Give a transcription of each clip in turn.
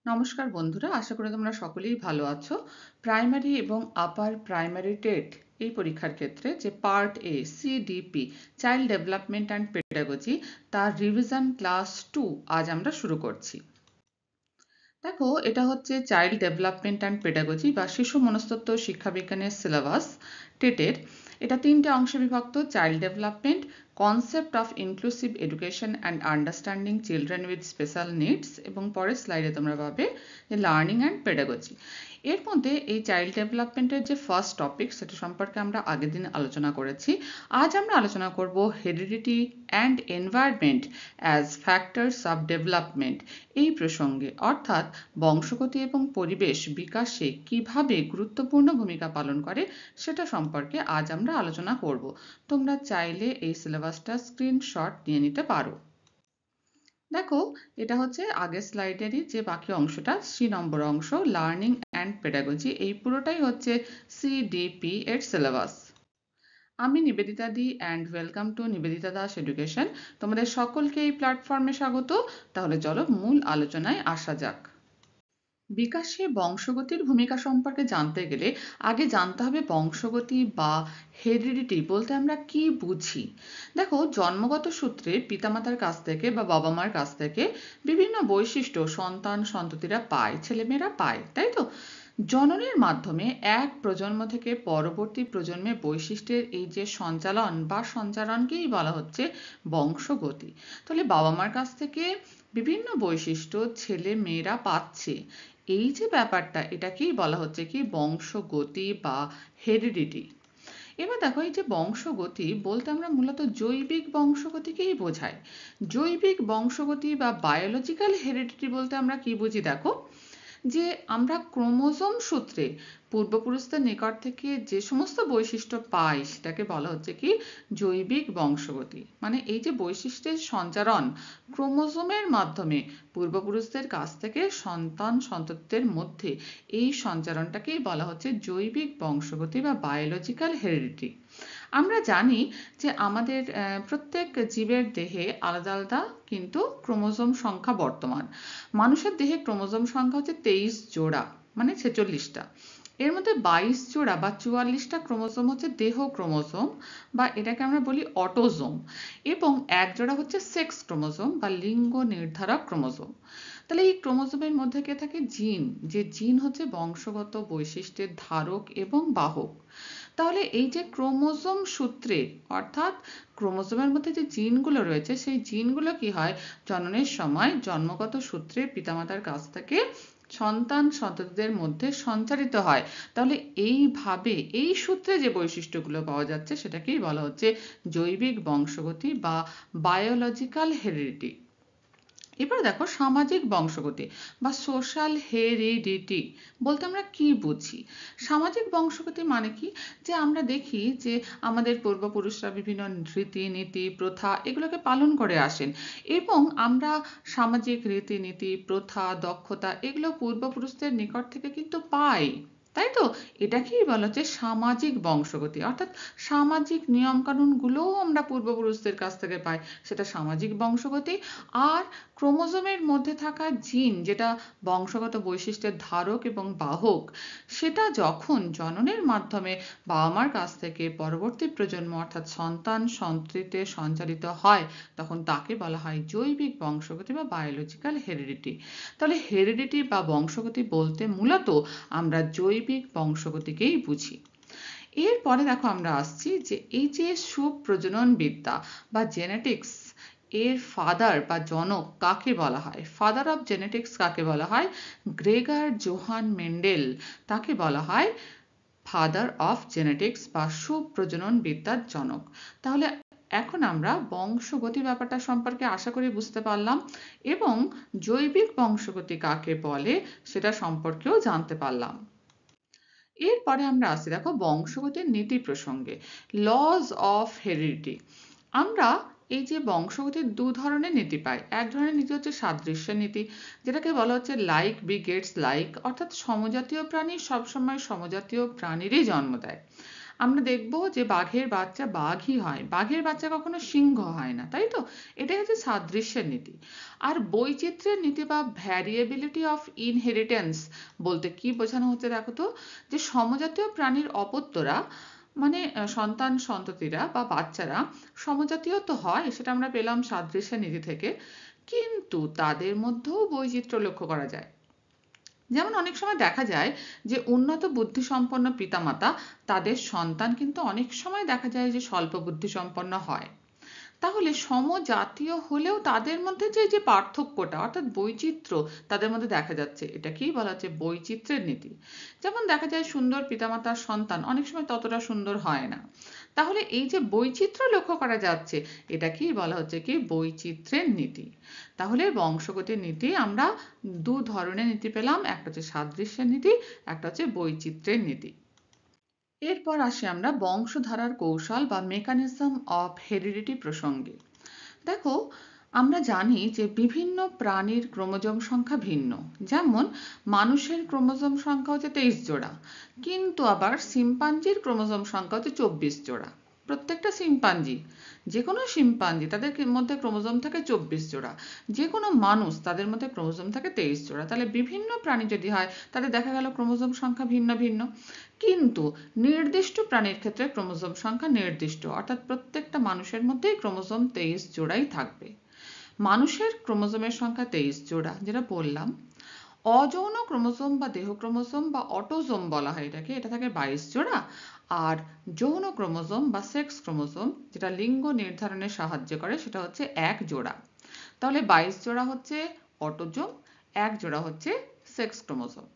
নমস্কার বন্ধুরা, আশা করি তোমরা সকলেই ভালো আছো। প্রাইমারি এবং আপার প্রাইমারি টেট এই পরীক্ষার ক্ষেত্রে যে part A CDP child development and pedagogy তার রিভিশন ক্লাস 2 আজ আমরা শুরু করছি। দেখো, এটা হচ্ছে চাইল্ড ডেভেলপমেন্ট অ্যান্ড পেডাগজি বা শিশু মনস্তত্ত্ব শিক্ষাবিজ্ঞানের সিলেবাস টেটের। এটা 3টে অংশে বিভক্ত: child development, concept of inclusive education and understanding children with special needs, এবং পরের স্লাইডে তোমরা পাবে যে লার্নিং অ্যান্ড পেডাগজি। এর মধ্যে এই চাইল্ড ডেভেলপমেন্টের যে ফার্স্ট টপিক সেটা সম্পর্কে আমরা আগের দিন আলোচনা করেছি। আজ আমরা আলোচনা করব heredity and environment as factors of development এই প্রসঙ্গে, অর্থাৎ বংশগতি এবং পরিবেশ বিকাশে কিভাবে গুরুত্বপূর্ণ ভূমিকা পালন করে সেটা সম্পর্কে আজ আমরা আলোচনা করব। তোমরা চাইলে এই সিলেবাসটা স্ক্রিনশট নিয়ে নিতে পারো। দেখো, এটা হচ্ছে আগের স্লাইডেরই যে বাকি অংশটা, 3 নম্বর অংশ লার্নিং অ্যান্ড পেডাগজি। এই পুরোটাই হচ্ছে সিডিপি এর সিলেবাস। আমি নিবেদিতা দি and welcome to Nivedita Das education. তোমাদের সকলকে এই প্ল্যাটফর্মে স্বাগত। তাহলে চলো মূল আলোচনায় আসা যাক। বিকাশে বংশগতির ভূমিকা সম্পর্কে জানতে গেলে আগে জানতে হবে বংশগতি বা হেরিডিটি বলতে আমরা কি বুঝি। দেখো, জন্মগত সূত্রে পিতামাতার কাছ থেকে বা বাবা মার কাছ থেকে বিভিন্ন বৈশিষ্ট্য সন্তান সন্ততিরা পায়, ছেলেমেয়েরা পায়, তাই তো? জননের মাধ্যমে এক প্রজন্ম থেকে পরবর্তী প্রজন্মে বৈশিষ্ট্যের এই যে সঞ্চালন বা সঞ্চারণকেই বলা হচ্ছে বংশগতি। তাহলে বাবা মার কাছ থেকে বিভিন্ন বৈশিষ্ট্য ছেলে মেয়েরা পাচ্ছে, এই যে ব্যাপারটা, এটাকেই বলা হচ্ছে কি বংশগতি বা হেরিডিটি। এবার দেখো, এই যে বংশগতি বলতে আমরা মূলত জৈবিক বংশগতিকেই বোঝাই। জৈবিক বংশগতি বা বায়োলজিক্যাল হেরিডিটি বলতে আমরা কি বুঝি? দেখো, যে আমরা ক্রোমোজোম সূত্রে পূর্বপুরুষদের নিকট থেকে যে সমস্ত বৈশিষ্ট্য পাই সেটাকে বলা হচ্ছে কি জৈবিক বংশগতি। মানে এই যে বৈশিষ্ট্যের সঞ্চারণ ক্রোমোজোমের মাধ্যমে পূর্বপুরুষদের কাছ থেকে সন্তান সন্ততিদের মধ্যে, এই সঞ্চারণটাকেই বলা হচ্ছে জৈবিক বংশগতি বা বায়োলজিক্যাল হেরিডিটি। আমরা জানি যে আমাদের প্রত্যেক জীবের দেহে আলাদা আলাদা কিন্তু ক্রোমোজোম সংখ্যা বর্তমান। মানুষের দেহে ক্রোমোজোম সংখ্যা হচ্ছে 23 জোড়া, মানে 46টা। এর মধ্যে 22 জোড়া বা 44টা ক্রোমোজোম হচ্ছে দেহ ক্রোমোজোম বা এটাকে আমরা বলি অটোজোম, এবং এক জোড়া হচ্ছে সেক্স ক্রোমোজোম বা লিঙ্গ নির্ধারক ক্রোমোজোম। তাহলে এই ক্রোমোজোমের মধ্যে কে থাকে? জিন। যে জিন হচ্ছে বংশগত বৈশিষ্ট্যের ধারক এবং বাহক। তাহলে এই যে ক্রোমোজোম সূত্রে, অর্থাৎ ক্রোমোজোমের মধ্যে যে জিনগুলো রয়েছে সেই জিনগুলো কি হয় জননের সময় জন্মগত সূত্রে পিতামাতার কাছ থেকে সন্তান সন্ততিদের মধ্যে সঞ্চারিত হয়। তাহলে এইভাবে এই সূত্রে যে বৈশিষ্ট্যগুলো পাওয়া যাচ্ছে সেটাকেই বলা হচ্ছে জৈবিক বংশগতি বা বায়োলজিক্যাল হেরিডিটি। এবার দেখো, সামাজিক বংশগতি বা সোশ্যাল হেরিডিটি বলতে আমরা কি বুঝি? সামাজিক বংশগতি মানে কি, যে আমরা দেখি যে আমাদের পূর্বপুরুষরা বিভিন্ন রীতিনীতি প্রথা এগুলোকে পালন করে আসেন, এবং আমরা সামাজিক রীতিনীতি প্রথা দক্ষতা এগুলো পূর্বপুরুষদের নিকট থেকে কিন্তু পাই, তাই তো? এটাকেই বলা হচ্ছে সামাজিক বংশগতি, অর্থাৎ সামাজিক নিয়মকানুনগুলোও আমরা পূর্বপুরুষদের কাছ থেকে পাই, সেটা সামাজিক বংশগতি। আর ক্রোমোজোমের মধ্যে থাকা জিন, যেটা বংশগত বৈশিষ্ট্যের ধারক এবং বাহক, সেটা যখন জননের মাধ্যমে বাবা মার কাছ থেকে পরবর্তী প্রজন্ম অর্থাৎ সন্তান সন্ততিতে সঞ্চারিত হয়, তখন তাকে বলা হয় জৈবিক বংশগতি বা বায়োলজিক্যাল হেরিডিটি। তাহলে হেরিডিটি বা বংশগতি বলতে মূলত আমরা জৈবিক বংশগতিকেই বুঝি। এরপরে দেখো, আমরা আসছি যে এই যে সুপ্রজনন বিদ্যা বা জেনেটিক্স এর ফাদার বা জনক কাকে বলা হয়, ফাদার অফ জেনেটিক্স কাকে বলা হয়? গ্রেগার জোহান মেন্ডেল, তাকে বলা হয় ফাদার অফ জেনেটিক্স বা সুপ্রজনন বিদ্যার জনক। তাহলে এখন আমরা বংশগতি ব্যাপারটা সম্পর্কে আশা করি বুঝতে পারলাম, এবং জৈবিক বংশগতি কাকে বলে সেটা সম্পর্কেও জানতে পারলাম। এরপরে আমরা আসি দেখো বংশগতির নীতি প্রসঙ্গে, লজ অফ হেরিডিটি। আমরা এই যে বংশগতির দু ধরনের নীতি পাই। এক ধরনের নীতি হচ্ছে সাদৃশ্য নীতি, যেটাকে বলা হচ্ছে লাইক বিগেটস লাইক, অর্থাৎ সমজাতীয় প্রাণী সবসময় সমজাতীয় প্রাণীরই জন্ম দেয়। আমরা দেখব যে বাঘের বাচ্চা বাঘই হয়, বাঘের বাচ্চা কখনো সিংহ হয় না, তাই তো? এটাই হচ্ছে সাদৃশ্যের নীতি। আর বৈচিত্র্যের নীতি বা ভ্যারিয়েবিলিটি অফ ইনহেরিটেন্স বলতে কি বোঝানো হচ্ছে দেখো তো, যে সমজাতীয় প্রাণীর অপত্যরা মানে সন্তান সন্ততিরা বা বাচ্চারা সমজাতীয় তো হয়, সেটা আমরা পেলাম সাদৃশ্যের নীতি থেকে, কিন্তু তাদের মধ্যেও বৈচিত্র্য লক্ষ্য করা যায়। যেমন অনেক সময় দেখা যায় যে উন্নত বুদ্ধিসম্পন্ন পিতামাতা, তাদের সন্তান কিন্তু অনেক সময় দেখা যায় যে স্বল্প বুদ্ধিসম্পন্ন হয়। তাহলে সমজাতীয় হলেও তাদের মধ্যে যে পার্থক্যটা অর্থাৎ বৈচিত্র্য তাদের মধ্যে দেখা যাচ্ছে, এটাকেই বলা হচ্ছে বৈচিত্র্যের নীতি। যেমন দেখা যায় সুন্দর পিতামাতার সন্তান অনেক সময় ততটা সুন্দর হয় না। তাহলে এই যে বৈচিত্র্য লক্ষ্য করা যাচ্ছে, এটাকেই বলা হচ্ছে কি বৈচিত্র্যের নীতি। তাহলে বংশগতির নীতি আমরা দু ধরনের নীতি পেলাম, একটা হচ্ছে সাদৃশ্যের নীতি, একটা হচ্ছে বৈচিত্র্যের নীতি। এরপর আসি আমরা বংশধারার কৌশল বা মেকানিজম অফ হেরিডিটি প্রসঙ্গে। দেখো, আমরা জানি যে বিভিন্ন প্রাণীর ক্রোমোজোম সংখ্যা ভিন্ন। যেমন মানুষের ক্রোমোজোম সংখ্যা হচ্ছে 23 জোড়া, কিন্তু আবার শিম্পাঞ্জির ক্রোমোজোম সংখ্যা হচ্ছে 24 জোড়া। প্রত্যেকটা শিম্পাঞ্জি, যে কোনো শিম্পাঞ্জি তাদের মধ্যে ক্রোমোজোম থাকে 24 জোড়া, যে কোনো মানুষ তাদের মধ্যে ক্রোমোজোম থাকে 23 জোড়া। তাহলে বিভিন্ন প্রাণী যদি হয় তাদের দেখা গেল ক্রোমোজোম সংখ্যা ভিন্ন ভিন্ন, কিন্তু নির্দিষ্ট প্রাণীর ক্ষেত্রে ক্রোমোজোম সংখ্যা নির্দিষ্ট, অর্থাৎ প্রত্যেকটা মানুষের মধ্যেই ক্রোমোজোম 23 জোড়াই থাকবে। মানুষের ক্রোমোজোমের সংখ্যা 23 জোড়া যেটা বললাম। অযৌন ক্রোমোজোম বা দেহ ক্রোমোজোম বা অটোজোম বলা হয় এটাকে, এটা থাকে 22 জোড়া। আর যৌন ক্রোমোজোম বা সেক্স ক্রোমোজোম যেটা লিঙ্গ নির্ধারণে সাহায্য করে, সেটা হচ্ছে 1 জোড়া। তাহলে 22 জোড়া হচ্ছে অটোজোম, 1 জোড়া হচ্ছে সেক্স ক্রোমোজোম।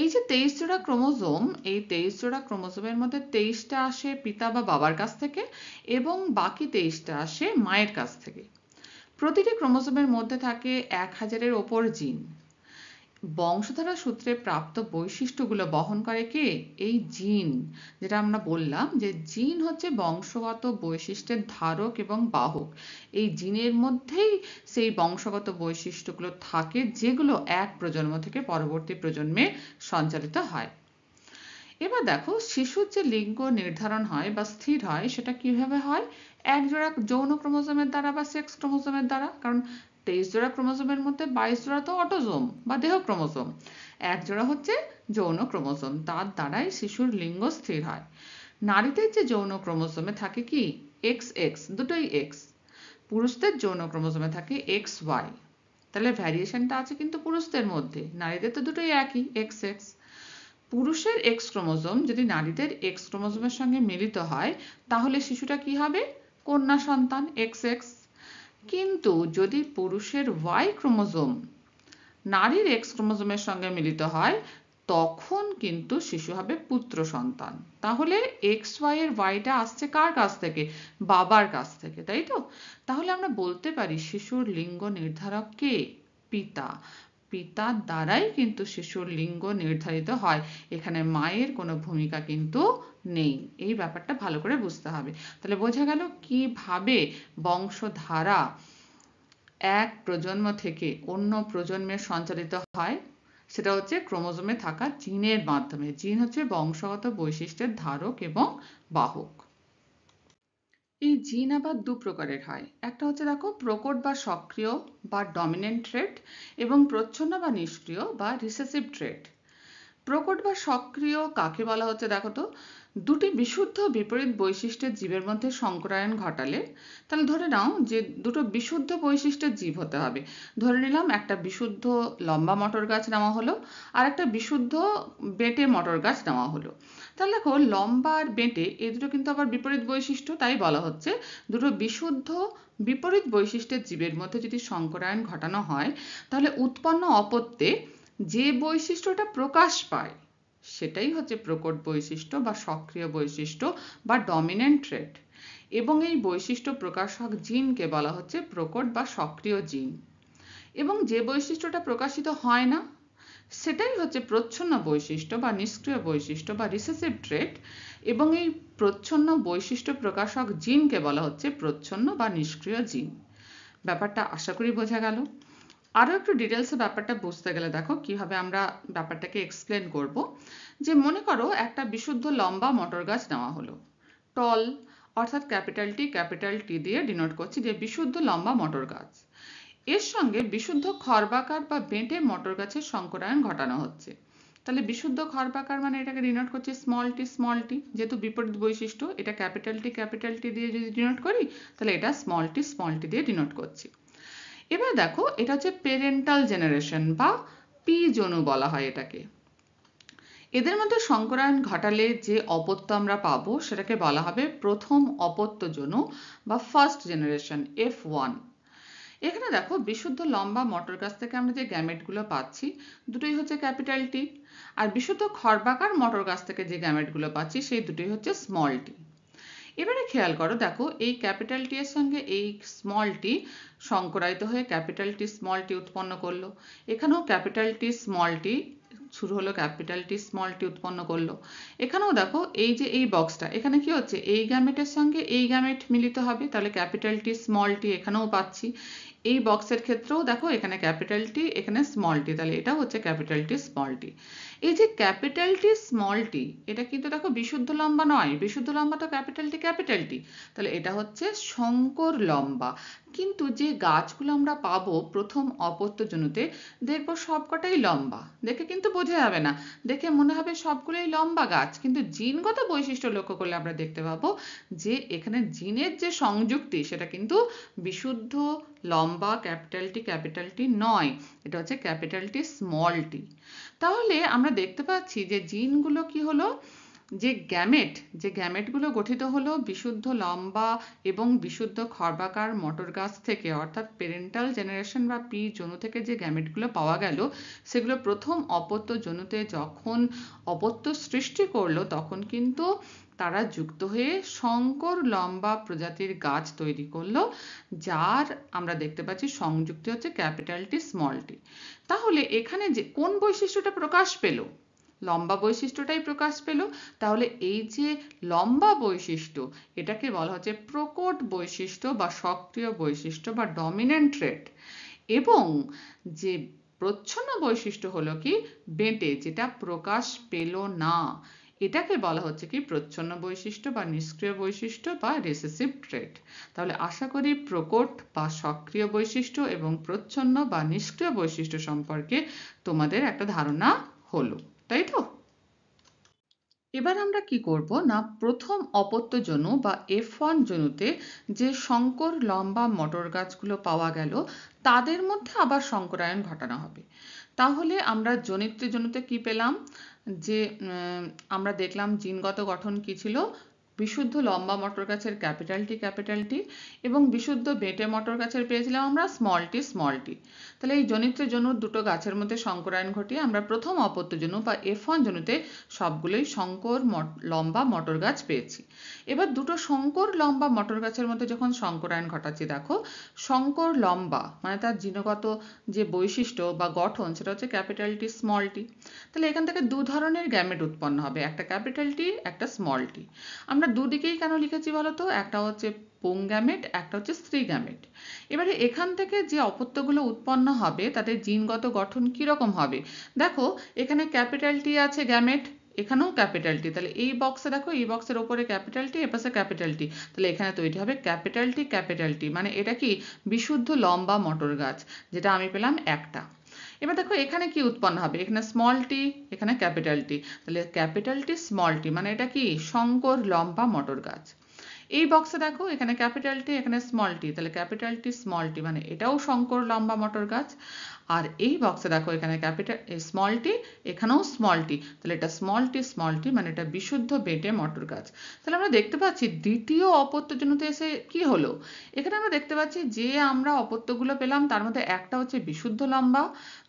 এই যে 23 জোড়া ক্রোমোজোম, এই 23 জোড়া ক্রোমোজোমের মধ্যে 23টা আসে পিতা বা বাবার কাছ থেকে এবং বাকি 23টা আসে মায়ের কাছ থেকে। প্রতিটি ক্রোমোজোমের মধ্যে থাকে 1000-এর ওপর জিন। বংশধারা সূত্রে প্রাপ্ত বৈশিষ্ট্যগুলো বহন করে কে? এই জিন। যেটা আমরা বললাম যে জিন হচ্ছে বংশগত বৈশিষ্ট্যের ধারক এবং বাহক। এই জিনের মধ্যেই সেই বংশগত বৈশিষ্ট্যগুলো থাকে, যেগুলো এক প্রজন্ম থেকে পরবর্তী প্রজন্মে সঞ্চালিত হয়। এবার দেখো, শিশুর যে লিঙ্গ নির্ধারণ হয় বা স্থির হয় সেটা কিভাবে হয়? এক জোড়া যৌন ক্রোমোজোমের দ্বারা বা সেক্স ক্রোমোজোমের দ্বারা। কারণ 23 জোড়া ক্রোমোজোমের মধ্যে 22 জোড়া তো অটোজোম বা দেহ ক্রোমোজোম, এক জোড়া হচ্ছে যৌন ক্রোমোজোম, তার দ্বারাই শিশুর লিঙ্গ স্থির হয়। নারীদের যে যৌন ক্রোমোজোমে থাকে কি এক্স এক্স, দুটোই এক্স। পুরুষদের যৌন ক্রোমোজোমে থাকে এক্স ওয়াই। তাহলে ভ্যারিয়েশনটা আছে কিন্তু পুরুষদের মধ্যে, নারীদের তো দুটোই একই এক্স এক্স। পুরুষের এক্স ক্রোমোজোম যদি নারীদের এক্স ক্রোমোজোমের সঙ্গে মিলিত হয়, তাহলে শিশুটা কি হবে? কন্যা সন্তান এক্স এক্স। কিন্তু যদি পুরুষের ওয়াই ক্রোমোজোম নারীর এক্স ক্রোমোজোমের সঙ্গে মিলিত হয়, তখন কিন্তু শিশু হবে পুত্র সন্তান। তাহলে এক্স ওয়াই এর ওয়াইটা আসছে কার কাছ থেকে? বাবার কাছ থেকে, তাই তো? তাহলে আমরা বলতে পারি শিশুর লিঙ্গ নির্ধারক কে? পিতা। পিতার দ্বারাই কিন্তু শিশুর লিঙ্গ নির্ধারিত হয়, এখানে মায়ের কোনো ভূমিকা কিন্তু নেই। এই ব্যাপারটা ভালো করে বুঝতে হবে। তাহলে বোঝা গেল কিভাবে বংশধারা এক প্রজন্ম থেকে অন্য প্রজন্মে সঞ্চালিত হয়। সেটা হচ্ছে ক্রোমোজোমে থাকা জিনের মাধ্যমে। জিন হচ্ছে বংশগত বৈশিষ্ট্যের ধারক এবং বাহক। এই জিন আবার দু প্রকারের হয়। একটা হচ্ছে দেখো প্রকট বা সক্রিয় বা ডমিনেন্ট ট্রেট, এবং প্রচ্ছন্ন বা নিষ্ক্রিয় বা রিসেসিভ ট্রেট। প্রকট বা সক্রিয় কাকে বলা হচ্ছে দেখো তো, দুটি বিশুদ্ধ বিপরীত বৈশিষ্ট্যের জীবের মধ্যে সংকরায়ন ঘটালে। তাহলে ধরে নাও যে দুটো বিশুদ্ধ বৈশিষ্ট্যের জীব হতে হবে। ধরে নিলাম একটা বিশুদ্ধ লম্বা মটর গাছ নেওয়া হলো, আর একটা বিশুদ্ধ বেঁটে মটর গাছ নেওয়া হলো। তাহলে দেখো লম্বা আর বেঁটে এই দুটো কিন্তু আবার বিপরীত বৈশিষ্ট্য, তাই বলা হচ্ছে দুটো বিশুদ্ধ বিপরীত বৈশিষ্ট্যের জীবের মধ্যে যদি সংকরায়ন ঘটানো হয়, তাহলে উৎপন্ন অপত্যে যে বৈশিষ্ট্যটা প্রকাশ পায় সেটাই হচ্ছে প্রকট বৈশিষ্ট্য বা সক্রিয় বৈশিষ্ট্য বা ডমিনেন্ট ট্রেট। এবং এই বৈশিষ্ট্য প্রকাশক জিনকে বলা হচ্ছে প্রকট বা সক্রিয় জিন। এবং যে বৈশিষ্ট্যটা প্রকাশিত হয় না সেটাই হচ্ছে প্রচ্ছন্ন বৈশিষ্ট্য বা নিষ্ক্রিয় বৈশিষ্ট্য বা রিসেসিভ ট্রেট। এবং এই প্রচ্ছন্ন বৈশিষ্ট্য প্রকাশক জিনকে বলা হচ্ছে প্রচ্ছন্ন বা নিষ্ক্রিয় জিন। ব্যাপারটা আশা করি বোঝা গেল। আরো একটু ডিটেলসে ব্যাপারটা বুঝতে গেলে দেখো কিভাবে আমরা ব্যাপারটাকে এক্সপ্লেন করব। যে মনে করো একটা বিশুদ্ধ লম্বা মটর গাছ নেওয়া হলো, টল, অর্থাৎ ক্যাপিটাল টি দিয়ে ডিনোট করছি যে বিশুদ্ধ লম্বা মটর গাছ। এর সঙ্গে বিশুদ্ধ খর্বাকার বা বেঁটে মটর গাছের সংকরায়ন ঘটানো হচ্ছে। তাহলে বিশুদ্ধ খর্বাকার মানে এটাকে ডিনোট করছি স্মল টি, যেহেতু বিপরীত বৈশিষ্ট্য, এটা ক্যাপিটাল টি দিয়ে যদি ডিনোট করি তাহলে এটা স্মল টি দিয়ে ডিনোট করছি। এবার দেখো এটা হচ্ছে পেরেন্টাল জেনারেশন বা পি জনু বলা হয় এটাকে। এদের মধ্যে সংকরায়ন ঘটালে যে অপত্য আমরা পাবো সেটাকে বলা হবে প্রথম অপত্য জনু বা ফার্স্ট জেনারেশন F1। এখানে দেখো বিশুদ্ধ লম্বা মটর গাছ থেকে আমরা যে গ্যামেটগুলো পাচ্ছি দুটোই হচ্ছে ক্যাপিটাল টি, আর বিশুদ্ধ খর্বাকার মটর গাছ থেকে যে গ্যামেটগুলো পাচ্ছি সেই দুটোই হচ্ছে স্মল টি। এবারে খেয়াল করো, দেখো এই ক্যাপিটাল টি এর সঙ্গে এই স্মল টি সংকরায়িত হয়ে ক্যাপিটাল টি স্মল টি উৎপন্ন করলো। এখানেও ক্যাপিটাল টি স্মল টি শুরু হলো, ক্যাপিটাল টি স্মল টি উৎপন্ন করলো। এখানেও দেখো এই যে এই বক্সটা, এখানে কি হচ্ছে এই গ্যামেটের সঙ্গে এই গ্যামেট মিলিত হবে, তাহলে ক্যাপিটাল টি স্মল টি এখানেও পাচ্ছি। এই বক্সের ক্ষেত্রেও দেখো এখানে ক্যাপিটাল টি এখানে স্মল টি, তাহলে এটা হচ্ছে ক্যাপিটাল টি স্মল টি। এই যে ক্যাপিটাল টি স্মল টি এটা কিন্তু দেখো বিশুদ্ধ লম্বা নয়, বিশুদ্ধ লম্বা তো ক্যাপিটাল টি, তাহলে এটা হচ্ছে সংকর লম্বা। কিন্তু যে গাছগুলো আমরা পাবো প্রথম অপত্য জনুতে দেখবো সবকটাই লম্বা, দেখে কিন্তু বোঝা যাবে না, দেখে মনে হবে সবগুলোই লম্বা গাছ, কিন্তু জিনগত বৈশিষ্ট্য লক্ষ্য করলে আমরা দেখতে পাবো যে এখানে জিনের যে সংযুক্তি সেটা কিন্তু বিশুদ্ধ লম্বা ক্যাপিটাল টি নয়, এটা হচ্ছে ক্যাপিটাল টি স্মল টি। তাহলে আমরা দেখতে পাচ্ছি যে জিনগুলো কি হলো, যে গ্যামেটগুলো গঠিত হলো বিশুদ্ধ লম্বা এবং বিশুদ্ধ খর্বাকার মটর গাছ থেকে, অর্থাৎ পেরেন্টাল জেনারেশন বা পি জনু থেকে যে গ্যামেটগুলো পাওয়া গেল সেগুলো প্রথম অপত্য জনুতে যখন অপত্য সৃষ্টি করলো তখন কিন্তু তারা যুক্ত হয়ে সংকর লম্বা প্রজাতির গাছ তৈরি করলো, যার আমরা দেখতে পাচ্ছি সংযুক্তি হচ্ছে ক্যাপিটাল টি স্মল টি। তাহলে এখানে যে কোন বৈশিষ্ট্যটা প্রকাশ পেল, লম্বা বৈশিষ্ট্যটাই প্রকাশ পেল। তাহলে এই যে লম্বা বৈশিষ্ট্য এটাকে বলা হচ্ছে প্রকট বৈশিষ্ট্য বা সক্রিয় বৈশিষ্ট্য বা ডমিনেন্ট ট্রেট। এবং যে প্রচ্ছন্ন বৈশিষ্ট্য হলো কি বেঁটে, যেটা প্রকাশ পেল না, এটাকে বলা হচ্ছে কি প্রচ্ছন্ন বৈশিষ্ট্য বা নিষ্ক্রিয় বৈশিষ্ট্য বা রিসেসিভ ট্রেট। তাহলে আশা করি প্রকট বা সক্রিয় বৈশিষ্ট্য এবং প্রচ্ছন্ন বা নিষ্ক্রিয় বৈশিষ্ট্য সম্পর্কে তোমাদের একটা ধারণা হলো, তাই তো? এবার আমরা কি করব না, প্রথম অপত্য জনু বা F1 জনুতে যে সংকর লম্বা মটর গাছগুলো পাওয়া গেল তাদের মধ্যে আবার সংকরায়ন ঘটানো হবে। তাহলে আমরা জনিত্র জনুতে কি পেলাম, যে আমরা দেখলাম জিনগত গঠন কি ছিল, বিশুদ্ধ লম্বা মটর গাছের ক্যাপিটাল টি এবং বিশুদ্ধ বেঁটে মটর গাছের পেয়েছিলাম আমরা স্মল টি। তাহলে এই জনিত্র জনুর দুটো গাছের মধ্যে সংকরায়ন ঘটিয়ে আমরা প্রথম অপত্য জনু বা F1 জনুতে সবগুলোই সংকর লম্বা মটর গাছ পেয়েছি। এবার দুটো সংকর লম্বা মটর গাছের মধ্যে যখন সংকরায়ন ঘটাচ্ছি, দেখো সংকর লম্বা মানে তার জিনগত যে বৈশিষ্ট্য বা গঠন সেটা হচ্ছে ক্যাপিটাল টি স্মল টি। তাহলে এখান থেকে দু ধরনের গ্যামেট উৎপন্ন হবে, একটা ক্যাপিটাল টি একটা স্মল টি। আমরা দুদিকেই কেন লিখেছি বলতো, একটা হচ্ছে পুং গ্যামেট একটা হচ্ছে স্ত্রী গ্যামেট। এবারে এখান থেকে যে অপত্যগুলো উৎপন্ন হবে তাদের জিনগত গঠন কিরকম হবে, দেখো এখানে ক্যাপিটাল টি আছে গ্যামেট, এখানেও ক্যাপিটাল টি, তাহলে এই বক্সে দেখো এই বক্সের ওপরে ক্যাপিটাল টি এপাশে ক্যাপিটাল টি, তাহলে এখানে তৈরি হবে ক্যাপিটাল টি মানে এটা কি বিশুদ্ধ লম্বা মটর গাছ, যেটা আমি পেলাম একটা। এবার দেখো এখানে কি উৎপন্ন হবে, এখানে স্মল টি এখানে ক্যাপিটাল টি, তাহলে ক্যাপিটাল টি স্মল টি মানে এটা কি সংকর লম্বা মটর গাছ। এই বক্সে দেখো এখানে ক্যাপিটাল টি এখানে স্মল টি, তাহলে ক্যাপিটাল টি স্মল টি মানে এটাও সংকর লম্বা মটর গাছ। আর এই বক্সে দেখো এখানে ক্যাপিটাল স্মল টি এখানেও স্মল টি, তাহলে এটা স্মল টি মানে এটা বিশুদ্ধ বেঁটে মটর গাছ। তাহলে আমরা দেখতে পাচ্ছি দ্বিতীয় অপত্য জনুতে এসে কি হলো, এখানে আমরা দেখতে পাচ্ছি যে আমরা অপত্যগুলো পেলাম তার মধ্যে একটা হচ্ছে বিশুদ্ধ লম্বা,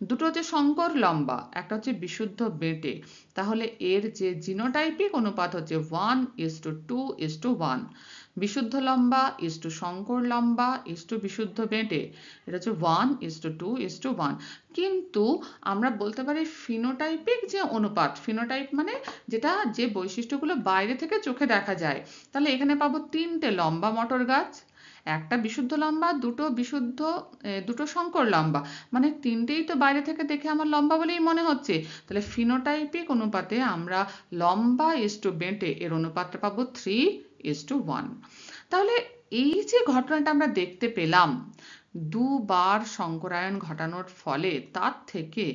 দুটো হচ্ছে সংকর লম্বা, একটা হচ্ছে বিশুদ্ধ বেঁটে। তাহলে এর যে জিনোটাইপিক অনুপাত হচ্ছে 1:2:1, বিশুদ্ধ লম্বা ইস্টু সংকর লম্বা ইস্টু বিশুদ্ধ বেঁটে, এটা হচ্ছে 1:2:1। কিন্তু আমরা বলতে পারি ফিনোটাইপিক যে অনুপাত, ফিনোটাইপ মানে যেটা যে বৈশিষ্ট্যগুলো বাইরে থেকে চোখে দেখা যায়, তাহলে এখানে পাবো তিনটে লম্বা মটর গাছ, একটা বিশুদ্ধ লম্বা, দুটো সংকর লম্বা, মানে তিনটেই তো বাইরে থেকে দেখে আমার লম্বা বলেই মনে হচ্ছে। তাহলে ফিনোটাইপিক অনুপাতে আমরা লম্বা ইস্টু বেঁটে এর অনুপাতটা পাবো 3:1। তাহলে এই যে ঘটনাটা আমরা দেখতে পেলাম, দুবার সংকরায়ন ঘটানোর ফলে তার থেকে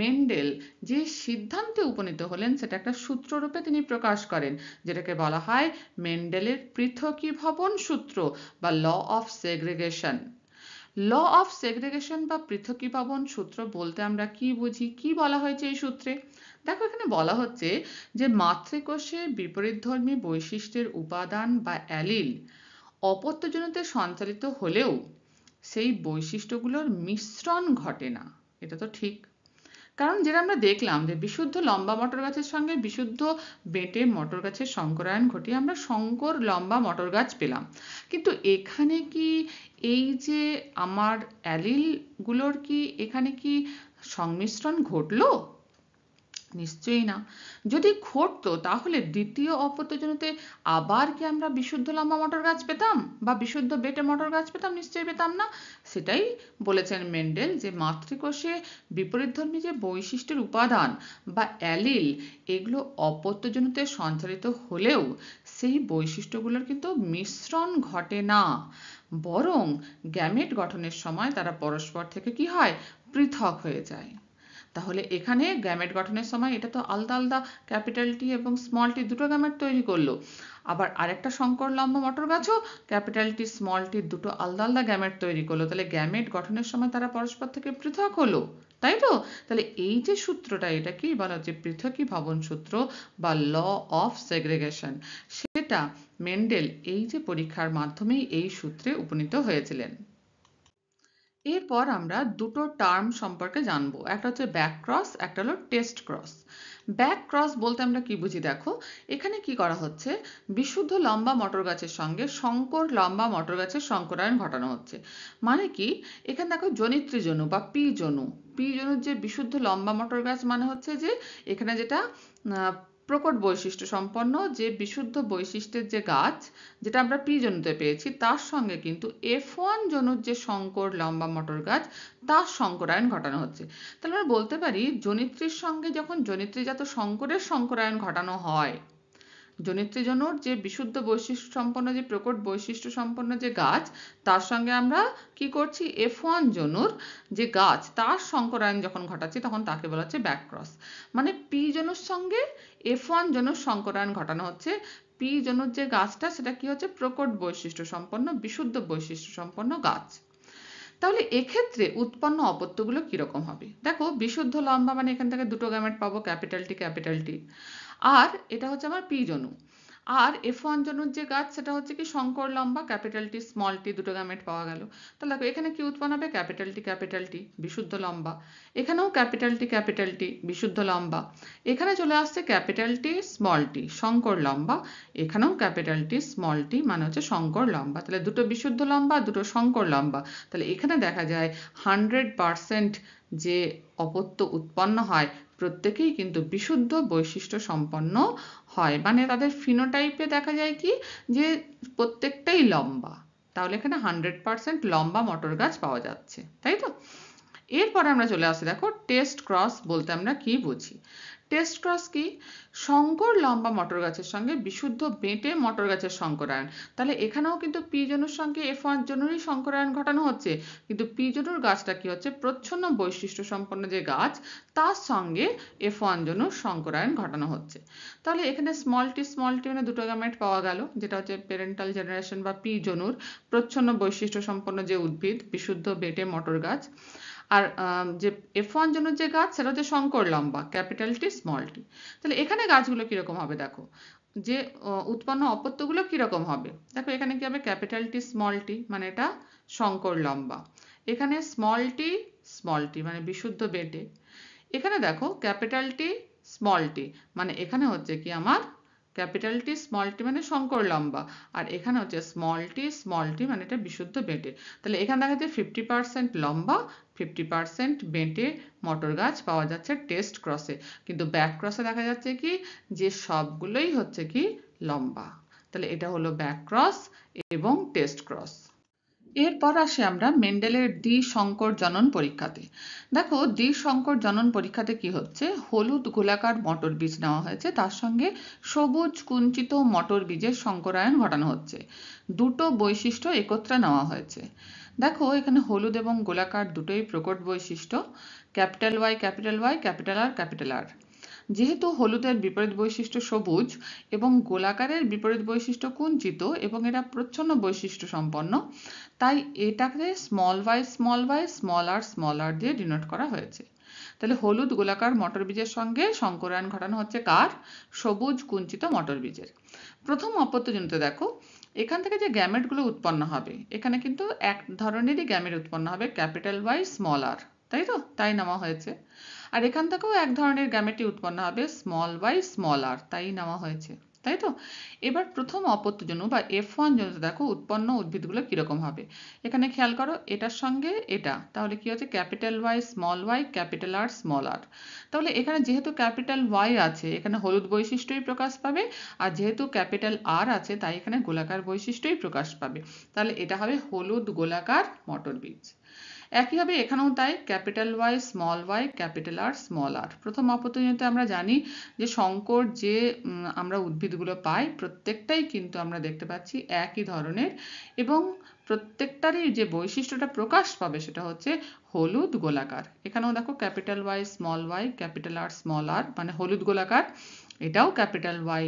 মেন্ডেল যে সিদ্ধান্তে উপনীত হলেন সেটা একটা সূত্ররূপে তিনি প্রকাশ করেন, যেটাকে বলা হয় মেন্ডেলের পৃথকীভবন সূত্র বা ল অফ সেগ্রেগেশন। ল অফ সেগ্রেগেশন বা পৃথকীভবন সূত্র বলতে আমরা কি বুঝি, কি বলা হয়েছে এই সূত্রে? দেখো, এখানে বলা হচ্ছে যে মাতৃকোষে বিপরীতধর্মী বৈশিষ্ট্যের উপাদান বা অ্যালিল অপত্যজনিতে সঞ্চালিত হলেও সেই বৈশিষ্ট্যগুলোর মিশ্রণ ঘটে না। এটা তো ঠিক, কারণ যেটা আমরা দেখলাম যে বিশুদ্ধ লম্বা মটর গাছের সঙ্গে বিশুদ্ধ বেঁটে মটর গাছের সংকরায়ন ঘটিয়ে আমরা সংকর লম্বা মটর গাছ পেলাম। কিন্তু এখানে কি এই যে আমার অ্যালিলগুলোর কি এখানে কি সংমিশ্রণ ঘটলো? নিশ্চয়ই না। যদি ঘটতো তাহলে দ্বিতীয় অপত্যজনিতে আবার কি আমরা বিশুদ্ধ লম্বা মটর গাছ পেতাম বা বিশুদ্ধ বেটে মটর গাছ পেতাম? নিশ্চয়ই পেতাম না। সেটাই বলেছেন মেন্ডেল যে মাতৃকোষে বিপরীতধর্মী যে বৈশিষ্ট্যের উপাদান বা অ্যালিল এগুলো অপত্যজনিতে সঞ্চালিত হলেও সেই বৈশিষ্ট্যগুলোর কিন্তু মিশ্রণ ঘটে না, বরং গ্যামেট গঠনের সময় তারা পরস্পর থেকে কি হয়, পৃথক হয়ে যায়। তাহলে এখানে গ্যামেট গঠনের সময় এটা তো আলাদা আলাদা ক্যাপিটাল টি এবং স্মল টি দুটো গ্যামেট তৈরি করলো। আবার আরেকটা সংকর লম্বা মটর গাছও ক্যাপিটাল টি স্মল টি দুটো আলাদা আলাদা গ্যামেট তৈরি করলো। তাহলে গ্যামেট গঠনের সময় তারা পরস্পর থেকে পৃথক হলো, তাই তো? তাহলে এই যে সূত্রটা, এটা কি বলা হচ্ছে পৃথকীভবন সূত্র বা ল অফ সেগ্রেগেশন, সেটা মেন্ডেল এই যে পরীক্ষার মাধ্যমেই এই সূত্রে উপনীত হয়েছিলেন। এরপর আমরা দুটো টার্ম সম্পর্কে জানবো, একটা হচ্ছে ব্যাক ক্রস, একটা হলো টেস্ট ক্রস। ব্যাক ক্রস বলতে আমরা কি বুঝি? দেখো, এখানে কি করা হচ্ছে, বিশুদ্ধ লম্বা মটর গাছের সঙ্গে সংকর লম্বা মটর গাছের সংকরায়ন ঘটানো হচ্ছে। মানে কি, এখানে দেখো জনিত্রী জনু বা পি জনু, পি জনুর যে বিশুদ্ধ লম্বা মটর গাছ মানে হচ্ছে যে এখানে যেটা প্রকট বৈশিষ্ট্য সম্পন্ন যে বিশুদ্ধ বৈশিষ্ট্যের যে গাছ যেটা আমরা পি জনুতে পেয়েছি, তার সঙ্গে কিন্তু F1 জনুর যে সংকর লম্বা মটর গাছ তার সংকরায়ন ঘটানো হচ্ছে। তাহলে আমরা বলতে পারি জনিত্রীর সঙ্গে যখন জনিত্রীজাত সংকরের সংকরায়ন ঘটানো হয়, জনিত্রী জনুর যে বিশুদ্ধ বৈশিষ্ট্য সম্পন্ন যে প্রকট বৈশিষ্ট্য সম্পন্ন যে গাছ তার সঙ্গে আমরা কি করছি, F1 জনুর যে গাছ তার সংকরায়ন যখন ঘটাচ্ছি তখন তাকে বলা হচ্ছে ব্যাক ক্রস। মানে পি জনুর সঙ্গে F1 জনুর সংকরায়ন ঘটানো হচ্ছে। পি জনুর যে গাছটা সেটা কি হচ্ছে, প্রকট বৈশিষ্ট্য সম্পন্ন বিশুদ্ধ বৈশিষ্ট্য সম্পন্ন গাছ। তাহলে এক্ষেত্রে উৎপন্ন অপত্যগুলো কিরকম হবে? দেখো, বিশুদ্ধ লম্বা মানে এখান থেকে দুটো গ্যামেট পাবো, ক্যাপিটাল টি, আর এটা হচ্ছে আমার পি জনু। আর F1 জনুর যে গাছ সেটা হচ্ছে কি সংকর লম্বা, ক্যাপিটাল টি স্মল টি দুটো গ্যামেট পাওয়া গেল। তাহলে দেখো এখানে কি উৎপন্ন হবে, ক্যাপিটাল টি বিশুদ্ধ লম্বা, এখানেও ক্যাপিটাল টি বিশুদ্ধ লম্বা, এখানে চলে আসছে ক্যাপিটাল টি স্মল টি সংকর লম্বা, এখানেও ক্যাপিটাল টি স্মল টি মানে হচ্ছে সংকর লম্বা। তাহলে দুটো বিশুদ্ধ লম্বা, দুটো সংকর লম্বা। তাহলে এখানে দেখা যায় 100% যে অপত্য উৎপন্ন হয় প্রত্যেকেই কিন্তু বিশুদ্ধ বৈশিষ্ট্য সম্পন্ন হয়, মানে তাদের ফিনোটাইপে দেখা যায় কি যে প্রত্যেকটাই লম্বা। তাহলে এখানে 100% লম্বা মটর গাছ পাওয়া যাচ্ছে, তাই তো? এরপরে আমরা চলে আসি, দেখো টেস্ট ক্রস বলতে আমরা কি বুঝি। টেস্ট ক্রস কি, সংকর লম্বা মটর গাছের সঙ্গে বিশুদ্ধ বেঁটে মটর গাছের সংকরায়ন। তাহলে এখানেও কিন্তু পি জনুর সঙ্গে F1 জনুরই সংকরায়ন ঘটানো হচ্ছে, কিন্তু পি জনুর গাছটা কি হচ্ছে, প্রচ্ছন্ন বৈশিষ্ট্য সম্পন্ন যে গাছ তার সঙ্গে F1 জনুর সংকরায়ন ঘটানো হচ্ছে। তাহলে এখানে স্মল টি মানে দুটো গ্যামেট পাওয়া গেল, যেটা হচ্ছে প্যারেন্টাল জেনারেশন বা পি জনুর প্রচ্ছন্ন বৈশিষ্ট্য সম্পন্ন যে উদ্ভিদ বিশুদ্ধ বেঁটে মটর গাছ। আর যে F1 জনুর যে গাছ সেটা হচ্ছে সংকর লম্বা, ক্যাপিটাল টি স্মল টি। তাহলে এখানে গাছগুলো কিরকম হবে, দেখো যে উৎপন্ন অপত্যগুলো কিরকম হবে। দেখো এখানে কি হবে, ক্যাপিটাল টি স্মল টি মানে এটা সংকর লম্বা, এখানে স্মল টি মানে বিশুদ্ধ বেঁটে, এখানে দেখো ক্যাপিটাল টি স্মল টি মানে এখানে হচ্ছে কি আমার ক্যাপিটাল টি স্মল টি মানে সংকর লম্বা, আর এখানে হচ্ছে স্মল টি মানে এটা বিশুদ্ধ বেঁটে। তাহলে এখানে দেখা যাচ্ছে 50% লম্বা 50% বেঁটে মটর গাছ পাওয়া যাচ্ছে টেস্ট ক্রসে, কিন্তু ব্যাক ক্রসে দেখা যাচ্ছে কি যে সবগুলোই হচ্ছে কি লম্বা। তাহলে এটা হলো ব্যাক ক্রস এবং টেস্ট ক্রস। এরপর আসি আমরা মেন্ডেলের দ্বি-সংকর জনন পরীক্ষাতে। দেখো, দ্বি-সংকর জনন পরীক্ষাতে কি হচ্ছে, হলুদ গোলাকার মটর বীজ নেওয়া হয়েছে, তার সঙ্গে সবুজ কুঞ্চিত মটর বীজের সংকরায়ন ঘটানো হচ্ছে। দুটো বৈশিষ্ট্য একত্রে নেওয়া হয়েছে। দেখো, এখানে হলুদ এবং গোলাকার দুটোই প্রকট বৈশিষ্ট্য, capital Y capital Y capital R capital R. যেহেতু হলুদের বিপরীত বৈশিষ্ট্য সবুজ এবং গোলাকারের বিপরীত বৈশিষ্ট্য কুঞ্চিত এবং এরা প্রচ্ছন্ন বৈশিষ্ট্য সম্পন্ন, তাই এটাকে স্মল আর দিয়ে ডিনোট করা হয়েছে। তাহলে হলুদ গোলাকার মটর বীজের সঙ্গে সংকরায়ন ঘটানো হচ্ছে কার? সবুজ কুঞ্চিত মটর বীজের। প্রথম অপত্যজনিত দেখো, এখান থেকে যে গ্যামেটগুলো উৎপন্ন হবে, এখানে কিন্তু এক ধরনেরই গ্যামেট উৎপন্ন হবে, ক্যাপিটাল ওয়াই স্মল আর, তাই তো? তাই নেওয়া হয়েছে। আর এখান থেকেও এক ধরনের গ্যামেটই উৎপন্ন হবে, স্মল ওয়াই স্মল আর, তাই নেওয়া হয়েছে, তাই তো? এবার প্রথম অপত্যজনু বা F1 জনুতে দেখো উৎপন্ন উদ্ভিদগুলো কিরকম হবে। এখানে খেয়াল করো, এটার সঙ্গে এটা, তাহলে কি হচ্ছে, capital Y capital R small r. তাহলে এখানে যেহেতু ক্যাপিটাল ওয়াই আছে, এখানে হলুদ বৈশিষ্ট্যই প্রকাশ পাবে, আর যেহেতু ক্যাপিটাল আর আছে, তাই এখানে গোলাকার বৈশিষ্ট্যই প্রকাশ পাবে। তাহলে এটা হবে হলুদ গোলাকার মটর বীজ। একইভাবে এখানেও তাই, capital Y capital R small r. প্রথম অপত্যজনিতে আমরা জানি যে সংকর যে আমরা উদ্ভিদগুলো পাই, প্রত্যেকটাই কিন্তু আমরা দেখতে পাচ্ছি একই ধরনের, এবং প্রত্যেকটারই যে বৈশিষ্ট্যটা প্রকাশ পাবে সেটা হচ্ছে হলুদ গোলাকার। এখানেও দেখো, capital Y capital R small r মানে হলুদ গোলাকার, এটাও capital Y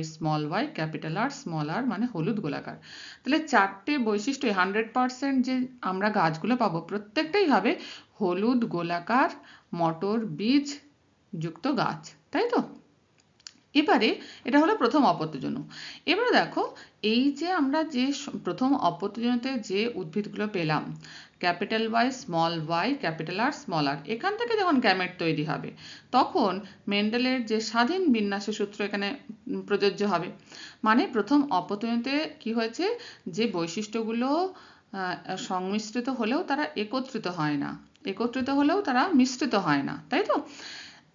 capital R small r মানে হলুদ গোলাকার। তাহলে চারটে বৈশিষ্ট্য 100% যে আমরা গাছগুলো পাবো, প্রত্যেকটাই হবে হলুদ গোলাকার মটর বীজ যুক্ত গাছ, তাই তো? এবারে এটা হলো প্রথম অপত্যজনু। এবারে দেখো, এই যে আমরা যে প্রথম অপত্যজনুতে যে উদ্ভিদগুলো পেলাম, capital Y capital R small r, এখান থেকে যখন গ্যামেট তৈরি হবে, তখন মেন্ডেলের যে স্বাধীন বিন্যাসের সূত্র এখানে প্রযোজ্য হবে। মানে প্রথম অপত্যজনুতে কি হয়েছে, যে বৈশিষ্ট্যগুলো সংমিশ্রিত হলেও তারা একত্রিত হয় না, একত্রিত হলেও তারা মিশ্রিত হয় না, তাই তো?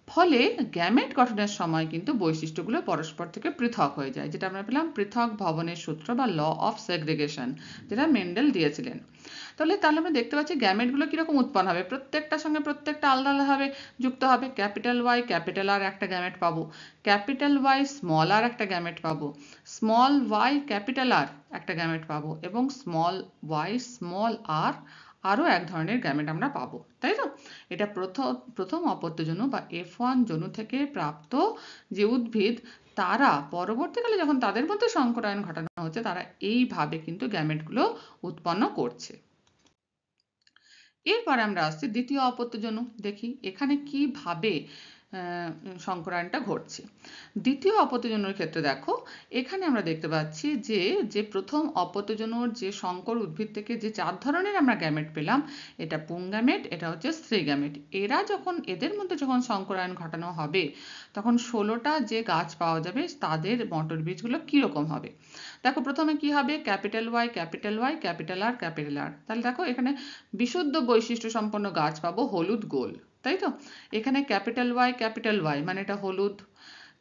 ফলে গ্যামেট গঠনের সময় কিন্তু বৈশিষ্ট্যগুলো পরস্পর থেকে পৃথক হয়ে যায়, যেটা আমরা পেলাম পৃথক ভবনের সূত্র বা ল অফ সেগ্রিগেশন, যেটা মেন্ডেল দিয়েছিলেন। তাহলে আমরা দেখতে পাচ্ছি গ্যামেটগুলো কিরকম উৎপন্ন হবে, প্রত্যেকটার সঙ্গে প্রত্যেকটা আলাদা আলাদাভাবে যুক্ত হবে। ক্যাপিটাল ওয়াই ক্যাপিটাল আর একটা গ্যামেট পাবো, ক্যাপিটাল ওয়াই স্মল আর একটা গ্যামেট পাবো, স্মল ওয়াই ক্যাপিটাল আর একটা গ্যামেট পাবো, এবং স্মল ওয়াই স্মল আর আরও এক ধরনের গ্যামেট আমরা পাবো, তাই তো? এটা প্রথম অপত্যজনু বা F1 জনু থেকে প্রাপ্ত যে উদ্ভিদ, তারা পরবর্তীকালে যখন তাদের মধ্যে সংকরায়ন ঘটানো হচ্ছে, তারা এইভাবে কিন্তু গ্যামেটগুলো উৎপন্ন করছে। এরপরে আমরা আসছি দ্বিতীয় অপত্যজনু। দেখি এখানে কিভাবে সংকরায়নটা ঘটছে। দ্বিতীয় অপত্যজনুর ক্ষেত্রে দেখো, এখানে আমরা দেখতে পাচ্ছি যে যে প্রথম অপত্যজনুর যে সংকর উদ্ভিদ থেকে যে 4 ধরনের আমরা গ্যামেট পেলাম, এটা পুং গ্যামেট, এটা হচ্ছে স্ত্রী গ্যামেট। এরা যখন এদের মধ্যে যখন সংকরায়ন ঘটানো হবে, তখন 16টা যে গাছ পাওয়া যাবে, তাদের মটর বীজগুলো কিরকম হবে। দেখো, প্রথমে কি হবে, capital Y capital R capital R. তাহলে দেখো, এখানে বিশুদ্ধ বৈশিষ্ট্য সম্পন্ন গাছ পাবো, হলুদ গোল, তাই তো? এখানে ক্যাপিটাল ওয়াই মানে এটা হলুদ,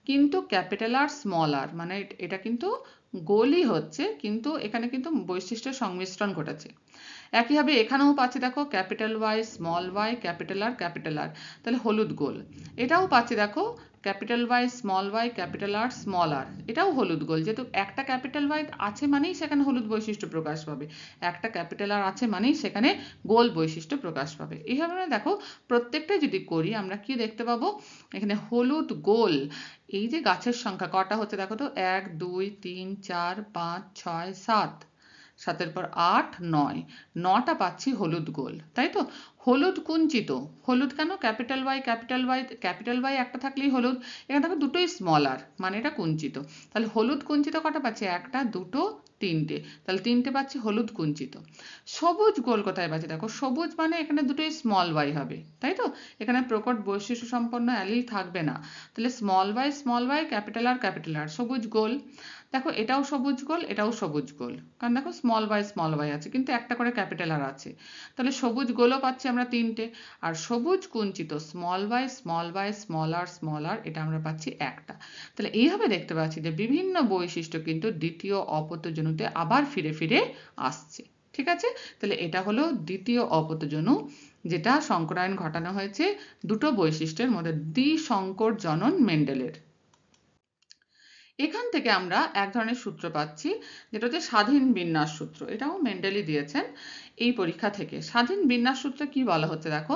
কিন্তু ক্যাপিটাল আর স্মল আর মানে এটা কিন্তু গোলই হচ্ছে, কিন্তু এখানে কিন্তু বৈশিষ্ট্যের সংমিশ্রণ ঘটেছে। একইভাবে এখানেও পাচ্ছি দেখো, ক্যাপিটাল ওয়াই ক্যাপিটাল আর, তাহলে হলুদ গোল। এটাও পাচ্ছি দেখো, capital Y capital R small r, এটাও হলুদ গোল। যেহেতু একটা ক্যাপিটাল ওয়াই আছে মানেই সেখানে হলুদ বৈশিষ্ট্য প্রকাশ পাবে, একটা ক্যাপিটাল আর আছে মানেই সেখানে গোল বৈশিষ্ট্য প্রকাশ পাবে। এইভাবে দেখো, প্রত্যেকটাই যদি করি আমরা কি দেখতে পাবো, এখানে হলুদ গোল এই যে গাছের সংখ্যা কটা হচ্ছে দেখো তো, 1 2 3 4 5 6 7, 7-এর পর 8 9, 9টা পাচ্ছি হলুদ গোল, তাই তো? হলুদ কুঞ্চিত, হলুদ কেন, ক্যাপিটাল ওয়াই একটা থাকলেই হলুদ, এখানে দেখো দুটোই স্মল আর মানে এটা কুঞ্চিত। তাহলে হলুদ কুঞ্চিত কটা পাচ্ছি, একটা দুটো তিনটে, তাহলে তিনটে পাচ্ছি হলুদ কুঞ্চিত। সবুজ গোল কোথায় পাচ্ছি, দেখো সবুজ মানে এখানে দুটোই স্মল ওয়াই হবে, তাই তো? এখানে প্রকট বৈশিষ্ট্য সম্পন্ন অ্যালিল থাকবে না, তাহলে স্মল ওয়াই ক্যাপিটাল আর সবুজ গোল। দেখো, এটাও সবুজ গোল, এটাও সবুজ গোল, কারণ দেখো স্মল ওয়াই আছে, কিন্তু একটা করে ক্যাপিটাল আর আছে, তাহলে সবুজ গোলও পাচ্ছি আমরা তিনটে। আর সবুজ কুঞ্চিত স্মল ওয়াই এটা আমরা পাচ্ছি একটা। তাহলে এইভাবে দেখতে পাচ্ছি যে বিভিন্ন বৈশিষ্ট্য কিন্তু দ্বিতীয় অপত্যজনুতে আবার ফিরে ফিরে আসছে। ঠিক আছে, তাহলে এটা হলো দ্বিতীয় অপত্যজনু, যেটা সংকরায়ন ঘটানো হয়েছে দুটো বৈশিষ্ট্যের মধ্যে, দ্বিসংকর জনন মেন্ডেলের। এখান থেকে আমরা এক ধরনের সূত্র পাচ্ছি, যেটা হচ্ছে স্বাধীন বিন্যাস সূত্র। এটাও মেন্ডেলই দিয়েছেন এই পরীক্ষা থেকে। স্বাধীন বিন্যাস সূত্রে কি বলা হচ্ছে দেখো,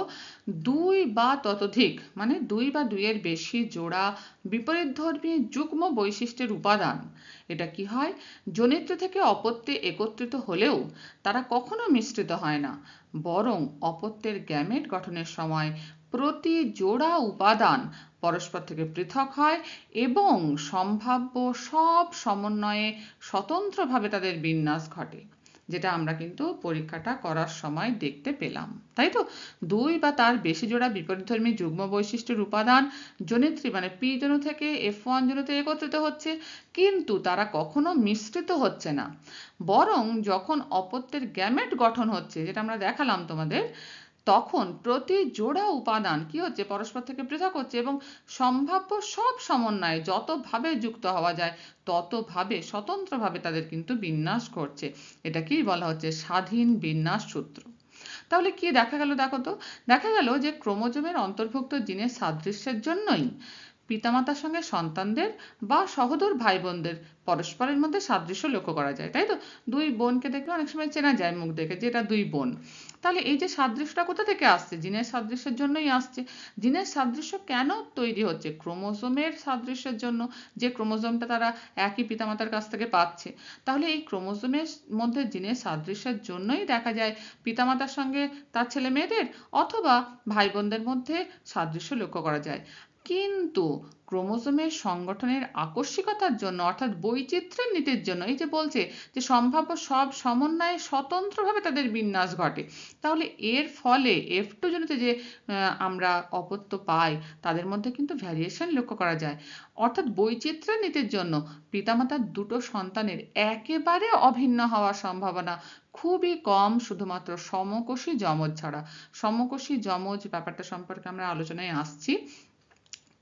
দুই বা ততোধিক মানে দুই বা দুইয়ের বেশি জোড়া বিপরীতধর্মী যুগ্ম বৈশিষ্ট্যের উপাদান, এটা কি হয়, জনিত্র থেকে অপত্যে একত্রিত হলেও তারা কখনো মিশ্রিত হয় না, বরং অপত্যের গ্যামেট গঠনের সময় প্রতি জোড়া উপাদান পরস্পর থেকে পৃথক হয় এবং সম্ভাব্য সব সমন্বয়ে স্বতন্ত্রভাবে তাদের বিন্যাস ঘটে, যেটা আমরা কিন্তু পরীক্ষাটা করার সময় দেখতে পেলাম, তাই তো। দুই বা তার বেশি জোড়া বিপরীতধর্মী যুগ্ম বৈশিষ্ট্যের উপাদান জনিত্রী মানে পি জনু থেকে F1 জনুতে একত্রিত হচ্ছে, কিন্তু তারা কখনো মিশ্রিত হচ্ছে না, বরং যখন অপত্যের গ্যামেট গঠন হচ্ছে, যেটা আমরা দেখালাম তোমাদের, তখন প্রতি জোড়া উপাদান কি হচ্ছে, পরস্পর থেকে পৃথক হচ্ছে এবং সম্ভাব্য সব সমন্বয়ে যতভাবে যুক্ত হওয়া যায় ততভাবে স্বতন্ত্রভাবে তাদের কিন্তু বিন্যাস ঘটছে। এটাকেই বলা হচ্ছে স্বাধীন বিন্যাস সূত্র। তাহলে কি দেখা গেল দেখো তো, দেখা গেল যে ক্রোমোজোমের অন্তর্ভুক্ত জিনের সাদৃশ্যের জন্যই পিতামাতার সঙ্গে সন্তানদের বা সহোদর ভাই বোনদের পরস্পরের মধ্যে সাদৃশ্য লক্ষ্য করা যায়, তাই তো। দুই বোনকে দেখলে অনেক সময় চেনা যায় মুখ দেখে যে এটা দুই বোন। তাহলে এই যে সাদৃশ্যটা কোথা থেকে আসছে, জিনের সাদৃশ্যের জন্যই আসছে। জিনের সাদৃশ্য কেন তৈরি হচ্ছে, ক্রোমোজোমের সাদৃশ্যের জন্য, যে ক্রোমোজোমটা তারা একই পিতামাতার কাছ থেকে পাচ্ছে। তাহলে এই ক্রোমোজোমের মধ্যে জিনের সাদৃশ্যের জন্যই দেখা যায় পিতামাতার সঙ্গে তার ছেলে মেয়েদের অথবা ভাই বোনদের মধ্যে সাদৃশ্য লক্ষ্য করা যায়। কিন্তু ক্রোমোজোমের সংগঠনের আকস্মিকতার জন্য অর্থাৎ বৈচিত্র্যের নীতির জন্য, এই যে বলছে যে সম্ভাব্য সব সমন্বয়ে স্বতন্ত্রভাবে তাদের বিন্যাস ঘটে, তাহলে এর ফলে F2 জনিতে যে আমরা অপত্য পাই তাদের মধ্যে কিন্তু ভ্যারিয়েশন লক্ষ্য করা যায়। অর্থাৎ বৈচিত্র্যের নীতির জন্য পিতামাতার দুটো সন্তানের একেবারে অভিন্ন হওয়ার সম্ভাবনা খুবই কম, শুধুমাত্র সমকোষী যমজ ছাড়া। সমকোষী যমজ ব্যাপারটা সম্পর্কে আমরা আলোচনায় আসছি।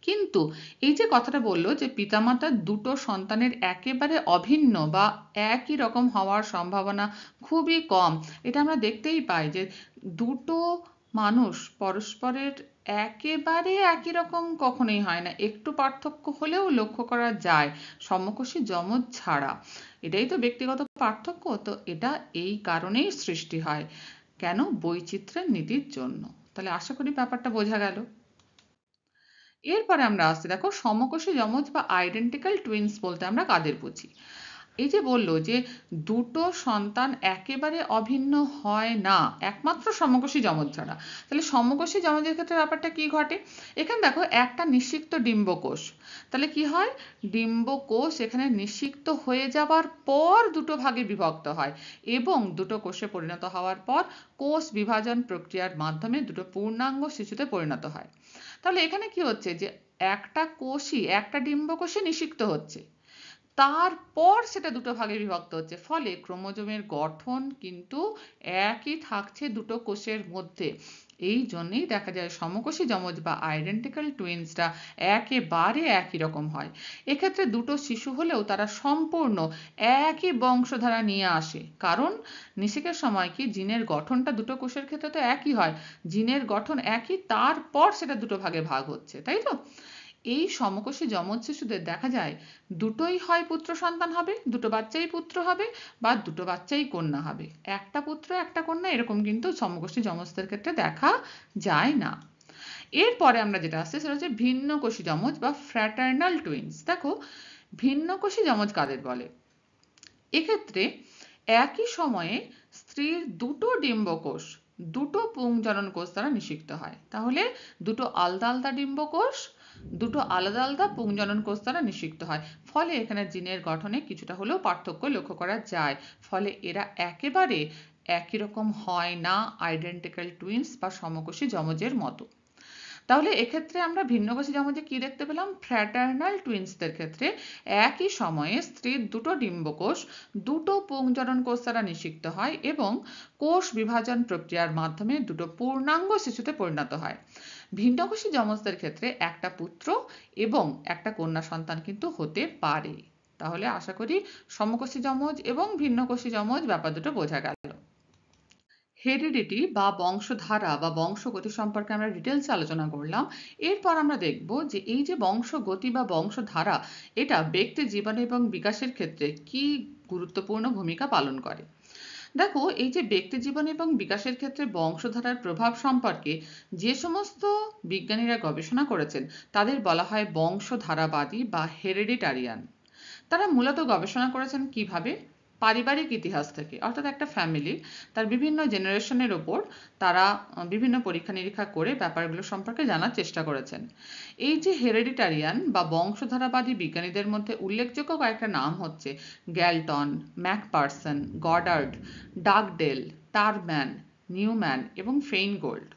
কিন্তু এই যে কথাটা বললো যে পিতামাতার দুটো সন্তানের একেবারে অভিন্ন বা একই রকম হওয়ার সম্ভাবনা খুবই কম, এটা আমরা দেখতেই পাই যে দুটো মানুষ পরস্পরের একেবারে একই রকম কখনোই হয় না, একটু পার্থক্য হলেও লক্ষ্য করা যায় সমকোষী যমজ ছাড়া। এটাই তো ব্যক্তিগত পার্থক্য, তো এটা এই কারণেই সৃষ্টি হয়, কেন, বৈচিত্র্যের নীতির জন্য। তাহলে আশা করি ব্যাপারটা বোঝা গেল। এরপরে আমরা আসছি দেখো সমকোষী যমজ বা আইডেন্টিক্যাল টুইনস বলতে আমরা কাদের বুঝি। এই যে বললো যে দুটো সন্তান একেবারে অভিন্ন হয় না একমাত্র সমকোষী যমজ ছাড়া, তাহলে সমকোষী যমজের ক্ষেত্রে ব্যাপারটা কি ঘটে, এখানে দেখো একটা নিষিক্ত ডিম্বকোষ, তাহলে কি হয়, ডিম্বকোষ এখানে নিষিক্ত হয়ে যাওয়ার পর দুটো ভাগে বিভক্ত হয় এবং দুটো কোষে পরিণত হওয়ার পর কোষ বিভাজন প্রক্রিয়ার মাধ্যমে দুটো পূর্ণাঙ্গ শিশুতে পরিণত হয়। তাহলে এখানে কি হচ্ছে যে একটা কোষই, একটা ডিম্বকোষই নিষিক্ত হচ্ছে, তারপর সেটা দুটো ভাগে বিভক্ত হচ্ছে, ফলে ক্রোমোজোমের গঠন কিন্তু একই থাকছে দুটো কোষের মধ্যে। এই জন্যই দেখা যায় সমকোষী যমজ বা আইডেন্টিক্যাল টুইনসরা একেবারে একই রকম হয়। এক্ষেত্রে দুটো শিশু হলেও তারা সম্পূর্ণ একই বংশধারা নিয়ে আসে, কারণ নিষেকের সময় কি জিনের গঠনটা দুটো কোষের ক্ষেত্রে তো একই হয়, জিনের গঠন একই, তারপর সেটা দুটো ভাগে ভাগ হচ্ছে, তাই তো। এই সমকোষী যমজ শিশুদের দেখা যায় দুটোই হয় পুত্র সন্তান হবে, দুটো বাচ্চাই পুত্র হবে বা দুটো বাচ্চাই কন্যা হবে, একটা পুত্র একটা কন্যা এরকম কিন্তু সমকোষী যমজদের ক্ষেত্রে দেখা যায় না। এরপরে আমরা যেটা আসছে সেটা হচ্ছে ভিন্নকোষী যমজ বা ফ্র্যাটার্নাল টুইনস। দেখো ভিন্নকোষী যমজ কাদের বলে, এক্ষেত্রে একই সময়ে স্ত্রীর দুটো ডিম্বকোষ দুটো পুংজনন কোষ দ্বারা নিষিক্ত হয়, তাহলে দুটো আলাদা আলাদা ডিম্বকোষ দুটো আলাদা আলাদা পুংজনন কোষ দ্বারা নিষিক্ত হয়, ফলে এখানে জিনের গঠনে কিছুটা হলেও পার্থক্য লক্ষ্য করা যায়, ফলে এরা একেবারে একই রকম হয় না আইডেন্টিক্যাল টুইনস বা সমকোষী যমজের মতো। তাহলে এক্ষেত্রে আমরা ভিন্নকোষী যমজে কি দেখতে পেলাম, ফ্র্যাটার্নাল টুইনসদের ক্ষেত্রে একই সময়ে স্ত্রীর দুটো ডিম্বকোষ দুটো পুংজনন কোষ দ্বারা নিষিক্ত হয় এবং কোষ বিভাজন প্রক্রিয়ার মাধ্যমে দুটো পূর্ণাঙ্গ শিশুতে পরিণত হয়। ভিন্নকোষী যমজদের ক্ষেত্রে একটা পুত্র এবং একটা কন্যা সন্তান কিন্তু হতে পারে। তাহলে আশা করি সমকোষী যমজ এবং ভিন্নকোষী যমজ ব্যাপার দুটো বোঝা গেল। হেরিডিটি বা বংশধারা বা বংশগতি সম্পর্কে আমরা ডিটেলসে আলোচনা করলাম। এরপর আমরা দেখব যে এই যে বংশগতি বা বংশধারা এটা ব্যক্তির জীবন এবং বিকাশের ক্ষেত্রে কি গুরুত্বপূর্ণ ভূমিকা পালন করে। দেখো, এই যে ব্যক্তি জীবন এবং বিকাশের ক্ষেত্রে বংশধারার প্রভাব সম্পর্কে যে সমস্ত বিজ্ঞানীরা গবেষণা করেছেন তাদের বলা হয় বংশধারাবাদী বা হেরেডিটারিয়ান। তারা মূলত গবেষণা করেছেন কিভাবে পারিবারিক ইতিহাস থেকে, অর্থাৎ একটা ফ্যামিলি তার বিভিন্ন জেনারেশনের ওপর তারা বিভিন্ন পরীক্ষা নিরীক্ষা করে ব্যাপারগুলো সম্পর্কে জানার চেষ্টা করেছেন। এই যে হেরেডিটারিয়ান বা বংশধারাবাদী বিজ্ঞানীদের মধ্যে উল্লেখযোগ্য কয়েকটা নাম হচ্ছে গ্যালটন, ম্যাকপারসন, গডার্ড, ডাগডেল, টারম্যান, নিউম্যান এবং ফেইনগোল্ড।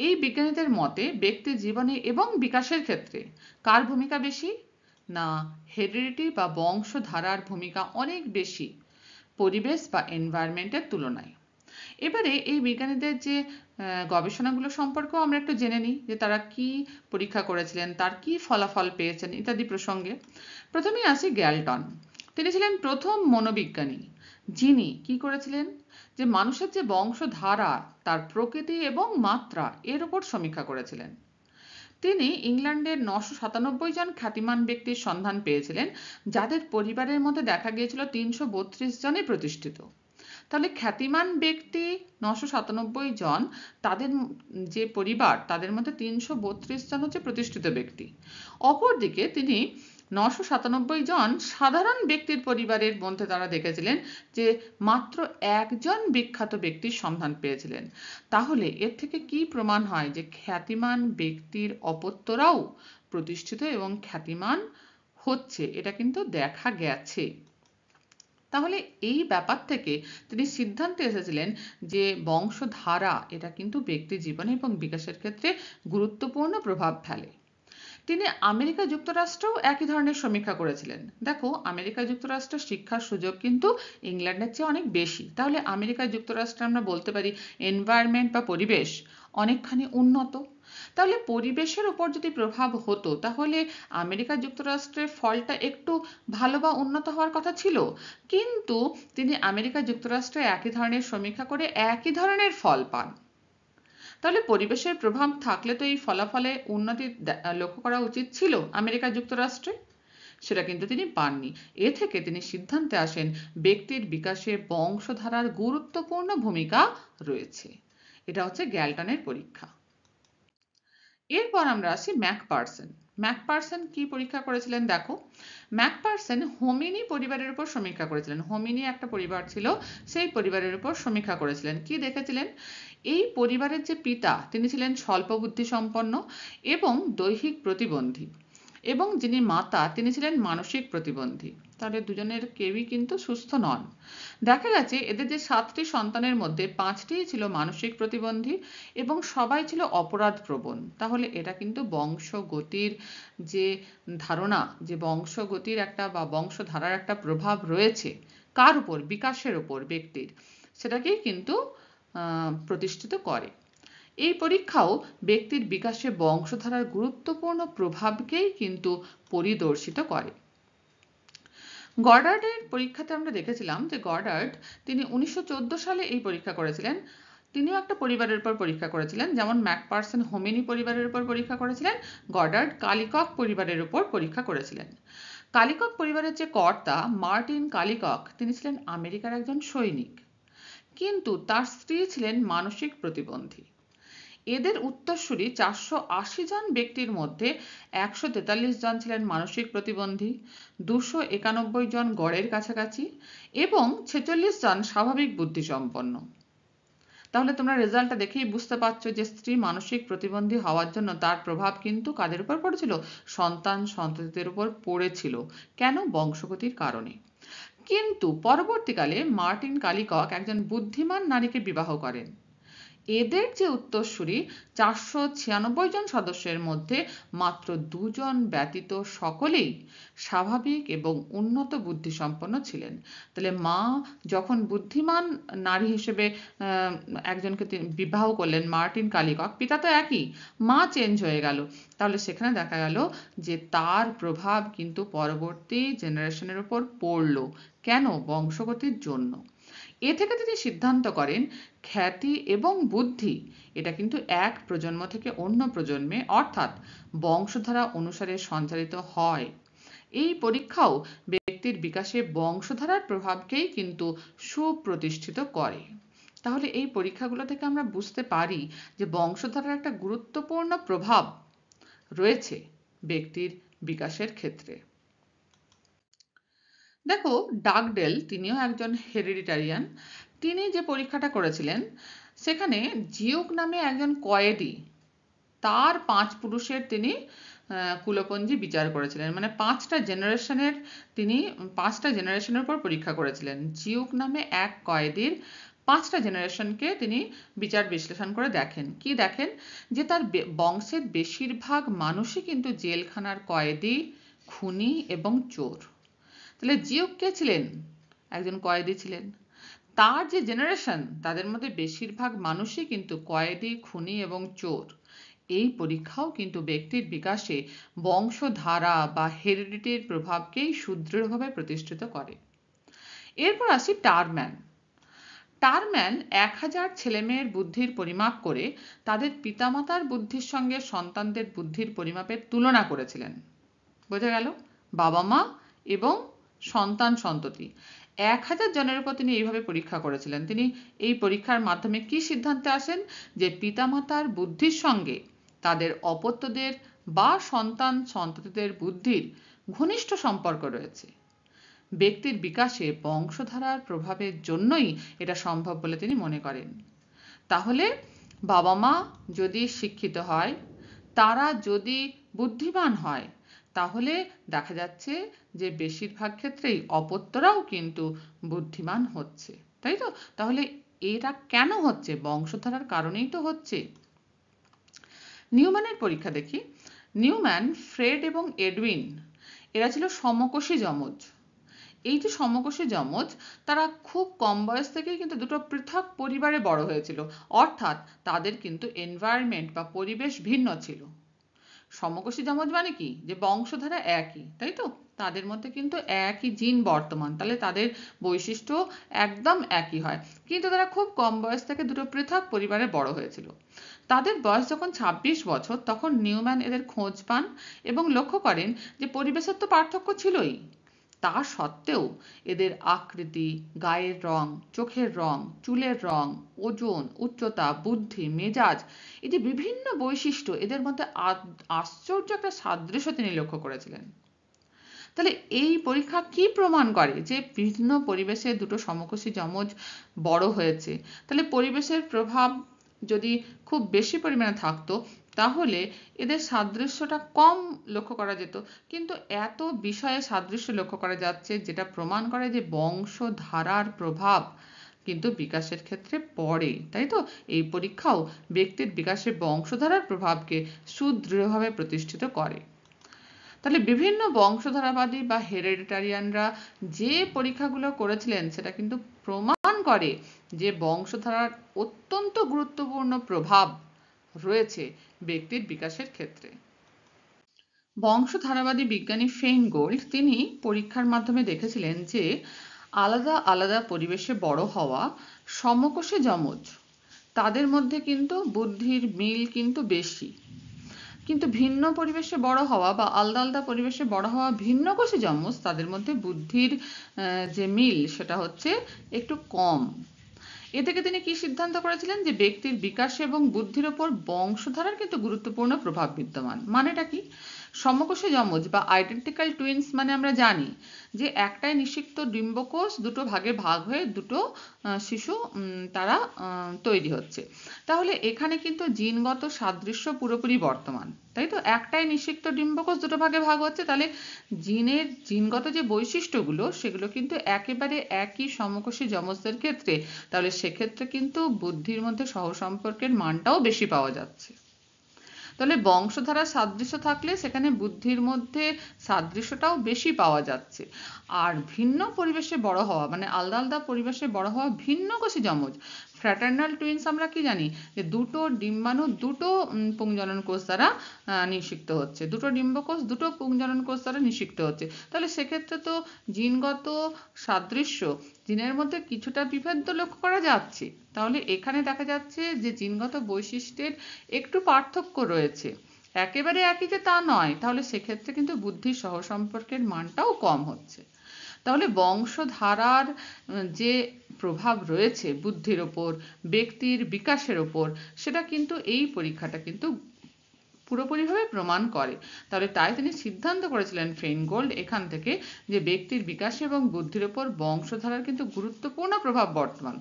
এই বিজ্ঞানীদের মতে ব্যক্তি জীবনে এবং বিকাশের ক্ষেত্রে কার ভূমিকা বেশি? না, হেরিডিটি বা বংশধারার ভূমিকা অনেক বেশি পরিবেশ বা এনভায়রনমেন্টের তুলনায়। এবারে এই বিজ্ঞানীদের যে গবেষণাগুলো সম্পর্কেও আমরা একটু জেনে নিই যে তারা কি পরীক্ষা করেছিলেন, তার কি ফলাফল পেয়েছেন ইত্যাদি প্রসঙ্গে। প্রথমেই আসি গ্যালটন। তিনি ছিলেন প্রথম মনোবিজ্ঞানী যিনি কি করেছিলেন, যে মানুষের যে বংশধারা তার প্রকৃতি এবং মাত্রা এর উপর সমীক্ষা করেছিলেন। তিনি ইংল্যান্ডের 997 জন খ্যাতিমান ব্যক্তির সন্ধান পেয়েছিলেন যাদের পরিবারের মধ্যে দেখা গিয়েছিল 332 জনই প্রতিষ্ঠিত। তাহলে খ্যাতিমান ব্যক্তি 997 জন, তাদের যে পরিবার তাদের মধ্যে 332 জন হচ্ছে প্রতিষ্ঠিত ব্যক্তি। অপরদিকে তিনি 997 জন সাধারণ ব্যক্তির পরিবারের মধ্যে তারা দেখেছিলেন যে মাত্র একজন বিখ্যাত ব্যক্তির সন্ধান পেয়েছিলেন। তাহলে এর থেকে কি প্রমাণ হয় যে খ্যাতিমান ব্যক্তির অপত্যরাও প্রতিষ্ঠিত এবং খ্যাতিমান হচ্ছে, এটা কিন্তু দেখা গেছে। তাহলে এই ব্যাপার থেকে তিনি সিদ্ধান্তে এসেছিলেন যে বংশধারা এটা কিন্তু ব্যক্তি জীবনে এবং বিকাশের ক্ষেত্রে গুরুত্বপূর্ণ প্রভাব ফেলে। তিনি আমেরিকা যুক্তরাষ্ট্রেও একই ধরনের সমীক্ষা করেছিলেন। দেখো, আমেরিকা যুক্তরাষ্ট্রের শিক্ষার সুযোগ কিন্তু ইংল্যান্ডের চেয়ে অনেক বেশি। তাহলে আমেরিকা যুক্তরাষ্ট্রে আমরা বলতে পারি এনভায়রনমেন্ট বা পরিবেশ অনেকখানি উন্নত। তাহলে পরিবেশের উপর যদি প্রভাব হতো তাহলে আমেরিকা যুক্তরাষ্ট্রের ফলটা একটু ভালো বা উন্নত হওয়ার কথা ছিল। কিন্তু তিনি আমেরিকা যুক্তরাষ্ট্রে একই ধরনের সমীক্ষা করে একই ধরনের ফল পান। তাহলে পরিবেশের প্রভাব থাকলে তো এই ফলাফলে উন্নতি লক্ষ্য করা উচিত ছিল আমেরিকা যুক্তরাষ্ট্রে, সেটা কিন্তু তিনি পাননি। এ থেকে তিনি সিদ্ধান্তে আসেন ব্যক্তির বিকাশে বংশধারার গুরুত্বপূর্ণ ভূমিকা রয়েছে। এটা হচ্ছে গ্যালটনের পরীক্ষা। এরপর আমরা আসি ম্যাকপারসন। ম্যাকপারসন কি পরীক্ষা করেছিলেন? দেখো, ম্যাকপারসন হোমিনি পরিবারের উপর সমীক্ষা করেছিলেন। হোমিনি একটা পরিবার ছিল, সেই পরিবারের উপর সমীক্ষা করেছিলেন। কি দেখেছিলেন? এই পরিবারের যে পিতা তিনি ছিলেন স্বল্প বুদ্ধি সম্পন্ন এবং দৈহিক প্রতিবন্ধী, এবং যিনি মাতা তিনি ছিলেন মানসিক প্রতিবন্ধী। তাহলে দুজনের কেউই কিন্তু সুস্থ নন। দেখা গেছে এদের যে 7টি সন্তানের মধ্যে 5টিই ছিল মানসিক প্রতিবন্ধী এবং সবাই ছিল অপরাধ প্রবণ। তাহলে এটা কিন্তু বংশগতির যে ধারণা, যে বংশগতির একটা বা বংশধারার একটা প্রভাব রয়েছে কার উপর? বিকাশের উপর ব্যক্তির, সেটাকেই কিন্তু প্রতিষ্ঠিত করে। এই পরীক্ষাও ব্যক্তির বিকাশে বংশধারার গুরুত্বপূর্ণ প্রভাবকেই কিন্তু পরিদর্শিত করে। গডার্ডের পরীক্ষাতে আমরা দেখেছিলাম যে গডার্ড তিনি 1914 সালে এই পরীক্ষা করেছিলেন। তিনিও একটা পরিবারের উপর পরীক্ষা করেছিলেন, যেমন ম্যাকপারসন হোমিনি পরিবারের উপর পরীক্ষা করেছিলেন, গডার্ড কালিকক পরিবারের উপর পরীক্ষা করেছিলেন। কালিকক পরিবারের যে কর্তা মার্টিন কালিকক তিনি ছিলেন আমেরিকার একজন সৈনিক, কিন্তু তার স্ত্রী ছিলেন মানসিক প্রতিবন্ধী। এদের উত্তরসূরি 480 জন ব্যক্তির মধ্যে 143 জন ছিলেন মানসিক প্রতিবন্ধী, 291 জন গড়ের কাছাকাছি এবং 46 জন স্বাভাবিক বুদ্ধিসম্পন্ন। তাহলে তোমরা রেজাল্টটা দেখেই বুঝতে পারছো যে স্ত্রী মানসিক প্রতিবন্ধী হওয়ার জন্য তার প্রভাব কিন্তু কাদের উপর পড়েছিল? সন্তান সন্ততিদের উপর পড়েছিল। কেন? বংশগতির কারণে। কিন্তু পরবর্তীকালে মার্টিন কালিকক একজন বুদ্ধিমান নারীকে বিবাহ করেন। এদের যে উত্তরসূরি 496 জন সদস্যের মধ্যে মাত্র 2 জন ব্যতীত সকলেই স্বাভাবিক এবং উন্নত বুদ্ধিসম্পন্ন ছিলেন। তাহলে মা যখন বুদ্ধিমান নারী হিসেবে একজনকে বিবাহ করলেন মার্টিন কালিকক, পিতা তো একই, মা চেঞ্জ হয়ে গেল। তাহলে সেখানে দেখা গেল যে তার প্রভাব কিন্তু পরবর্তী জেনারেশনের উপর পড়ল। কেন? বংশগতির জন্য। এ থেকে তিনি সিদ্ধান্ত করেন খ্যাতি এবং বুদ্ধি এটা কিন্তু এক প্রজন্ম থেকে অন্য প্রজন্মে অর্থাৎ বংশধারা অনুসারে সঞ্চারিত হয়। এই পরীক্ষাও ব্যক্তির বিকাশে বংশধারার প্রভাবকেই কিন্তু সুপ্রতিষ্ঠিত করে। তাহলে এই পরীক্ষাগুলো থেকে আমরা বুঝতে পারি যে বংশধারার একটা গুরুত্বপূর্ণ প্রভাব রয়েছে ব্যক্তির বিকাশের ক্ষেত্রে। দেখো, ডাগডেল তিনিও একজন হেরিডিটারিয়ান। তিনি যে পরীক্ষাটা করেছিলেন সেখানে জিউক নামে একজন কয়েদি তার 5 পুরুষের তিনি কুলপঞ্জি বিচার করেছিলেন, মানে 5টা জেনারেশনের উপর পরীক্ষা করেছিলেন। জিউক নামে এক কয়েদির 5টা জেনারেশনকে তিনি বিচার বিশ্লেষণ করে দেখেন যে তার বংশের বেশিরভাগ মানুষই কিন্তু জেলখানার কয়েদি, খুনি এবং চোর। তাহলে জিউক কে ছিলেন? একজন কয়েদি ছিলেন। তার যে জেনারেশন তাদের মধ্যে বেশিরভাগ মানুষই কিন্তু কয়েদি, খুনি এবং চোর। এই পরীক্ষাও কিন্তু ব্যক্তির বিকাশে বংশধারা বা হেরিডিটির প্রভাবকেই সুদৃঢ়ভাবে প্রতিষ্ঠিত করে। এরপর আসি টারম্যান। টারম্যান 1000 ছেলেমেয়ের বুদ্ধির পরিমাপ করে তাদের পিতামাতার বুদ্ধির সঙ্গে সন্তানদের বুদ্ধির পরিমাপের তুলনা করেছিলেন। বোঝা গেল? বাবা মা এবং সন্তান সন্ততি 1000 জনের উপর তিনি এইভাবে পরীক্ষা করেছিলেন। তিনি এই পরীক্ষার মাধ্যমে কি সিদ্ধান্তে আসেন? যে পিতামাতার বুদ্ধির সঙ্গে তাদের অপত্যদের বা সন্তান সন্ততিদের বুদ্ধির ঘনিষ্ঠ সম্পর্ক রয়েছে। ব্যক্তির বিকাশে বংশধারার প্রভাবের জন্যই এটা সম্ভব বলে তিনি মনে করেন। তাহলে বাবা মা যদি শিক্ষিত হয়, তারা যদি বুদ্ধিমান হয়, তাহলে দেখা যাচ্ছে যে বেশিরভাগ ক্ষেত্রেই অপত্যরাও কিন্তু বুদ্ধিমান হচ্ছে, তাই তো? তাহলে এটা কেন হচ্ছে? বংশধারার কারণেই তো হচ্ছে। নিউম্যানের পরীক্ষা দেখি। নিউম্যান, ফ্রেড এবং এডউইন এরা ছিল সমকোষী যমজ। এই যে সমকোষী যমজ, তারা খুব কম বয়স থেকেই কিন্তু দুটো পৃথক পরিবারে বড় হয়েছিল, অর্থাৎ তাদের কিন্তু এনভায়রনমেন্ট বা পরিবেশ ভিন্ন ছিল। সমকোষী যমজ মানে কি? যে বংশধারা একই, তাই তো? তাদের মধ্যে কিন্তু একই জিন বর্তমান, তাহলে তাদের বৈশিষ্ট্য একদম একই হয়, কিন্তু তারা খুব কম বয়স থেকে দুটো পৃথক পরিবারে বড় হয়েছিল। তাদের বয়স যখন 26 বছর, তখন নিউম্যান এদের খোঁজ পান এবং লক্ষ্য করেন যে পরিবেশের তো পার্থক্য ছিলই, তা সত্ত্বেও এদের আকৃতি, গায়ের রং, চোখের রং, চুলের রং, ওজন, উচ্চতা, বুদ্ধি, মেজাজ, এই যে বিভিন্ন বৈশিষ্ট্য, এদের মধ্যে আশ্চর্য একটা সাদৃশ্য তিনি লক্ষ্য করেছিলেন। তাহলে এই পরীক্ষা কি প্রমাণ করে? যে বিভিন্ন পরিবেশে দুটো সমকোষী যমজ বড় হয়েছে, তাহলে পরিবেশের প্রভাব যদি খুব বেশি পরিমাণে থাকতো তাহলে এদের সাদৃশ্যটা কম লক্ষ্য করা যেত, কিন্তু এত বিষয়ে সাদৃশ্য লক্ষ্য করা যাচ্ছে, যেটা প্রমাণ করে যে বংশধারার প্রভাব কিন্তু বিকাশের ক্ষেত্রে পড়ে, তাই তো? এই পরীক্ষাও ব্যক্তির বিকাশে বংশধারার প্রভাবকে সুদৃঢ়ভাবে প্রতিষ্ঠিত করে। তাহলে বিভিন্ন বংশধারাবাদী বা হেরেডিটারিয়ানরা যে পরীক্ষাগুলো করেছিলেন সেটা কিন্তু প্রমাণ করে যে বংশধারার অত্যন্ত গুরুত্বপূর্ণ প্রভাব রয়েছে ব্যক্তির বিকাশের ক্ষেত্রে। বংশধারাবাদী বিজ্ঞানী ফেইনগোল্ড তিনি পরীক্ষার মাধ্যমে দেখেছিলেন যে আলাদা আলাদা পরিবেশে বড় হওয়া সমকোষী যমজ, তাদের মধ্যে কিন্তু বুদ্ধির মিল কিন্তু বেশি, কিন্তু ভিন্ন পরিবেশে বড় হওয়া বা আলাদা আলাদা পরিবেশে বড় হওয়া ভিন্নকোষী যমজ, তাদের মধ্যে বুদ্ধির যে মিল সেটা হচ্ছে একটু কম। এ থেকে তিনি কি সিদ্ধান্ত করেছিলেন? যে ব্যক্তির বিকাশ এবং বুদ্ধির ওপর বংশধারার কিন্তু গুরুত্বপূর্ণ প্রভাব বিদ্যমান। মানেটা কি? সমকোষী যমজ বা আইডেন্টিক্যাল টুইনস মানে আমরা জানি যে একটাই নিষিক্ত ডিম্বকোষ দুটো ভাগে ভাগ হয়ে দুটো শিশু তারা তৈরি হচ্ছে। তাহলে এখানে কিন্তু জিনগত সাদৃশ্য পুরোপুরি বর্তমান, তাই তো? একটাই নিষিক্ত ডিম্বকোষ দুটো ভাগে ভাগ হচ্ছে, তাহলে জিনগত যে বৈশিষ্ট্যগুলো সেগুলো কিন্তু একেবারে একই সমকোষী যমজদের ক্ষেত্রে, তাহলে সেক্ষেত্রে কিন্তু বুদ্ধির মধ্যে সহসম্পর্কের মানটাও বেশি পাওয়া যাচ্ছে। তাহলে বংশধারার সাদৃশ্য থাকলে সেখানে বুদ্ধির মধ্যে সাদৃশ্যটাও বেশি পাওয়া যাচ্ছে। আর ভিন্ন পরিবেশে বড় হওয়া মানে আলাদা আলাদা পরিবেশে বড় হওয়া ভিন্নকোষী যমজ, ফ্র্যাটার্নাল টুইনস আমরা কি জানি যে দুটো ডিম্বাণু দুটো পুংজনন কোষ দ্বারা নিষিক্ত হচ্ছে, দুটো ডিম্বকোষ দুটো পুংজনন কোষ দ্বারা নিষিক্ত হচ্ছে। তাহলে সেক্ষেত্রে তো জিনগত সাদৃশ্য, জিনের মধ্যে কিছুটা বিভেদ লক্ষ্য করা যাচ্ছে। তাহলে এখানে দেখা যাচ্ছে যে জিনগত বৈশিষ্ট্যের একটু পার্থক্য রয়েছে, একেবারে একই যে তা নয়। তাহলে সেক্ষেত্রে কিন্তু বুদ্ধির সহসম্পর্কের মানটাও কম হচ্ছে। তাহলে বংশধারার যে প্রভাব রয়েছে বুদ্ধির ওপর, ব্যক্তির বিকাশের ওপর, সেটা কিন্তু এই পরীক্ষাটা কিন্তু পুরোপুরিভাবে প্রমাণ করে। তাহলে তাই তিনি সিদ্ধান্ত করেছিলেন ফেইনগোল্ড এখান থেকে যে ব্যক্তির বিকাশ এবং বুদ্ধির ওপর বংশধারার কিন্তু গুরুত্বপূর্ণ প্রভাব বর্তমান।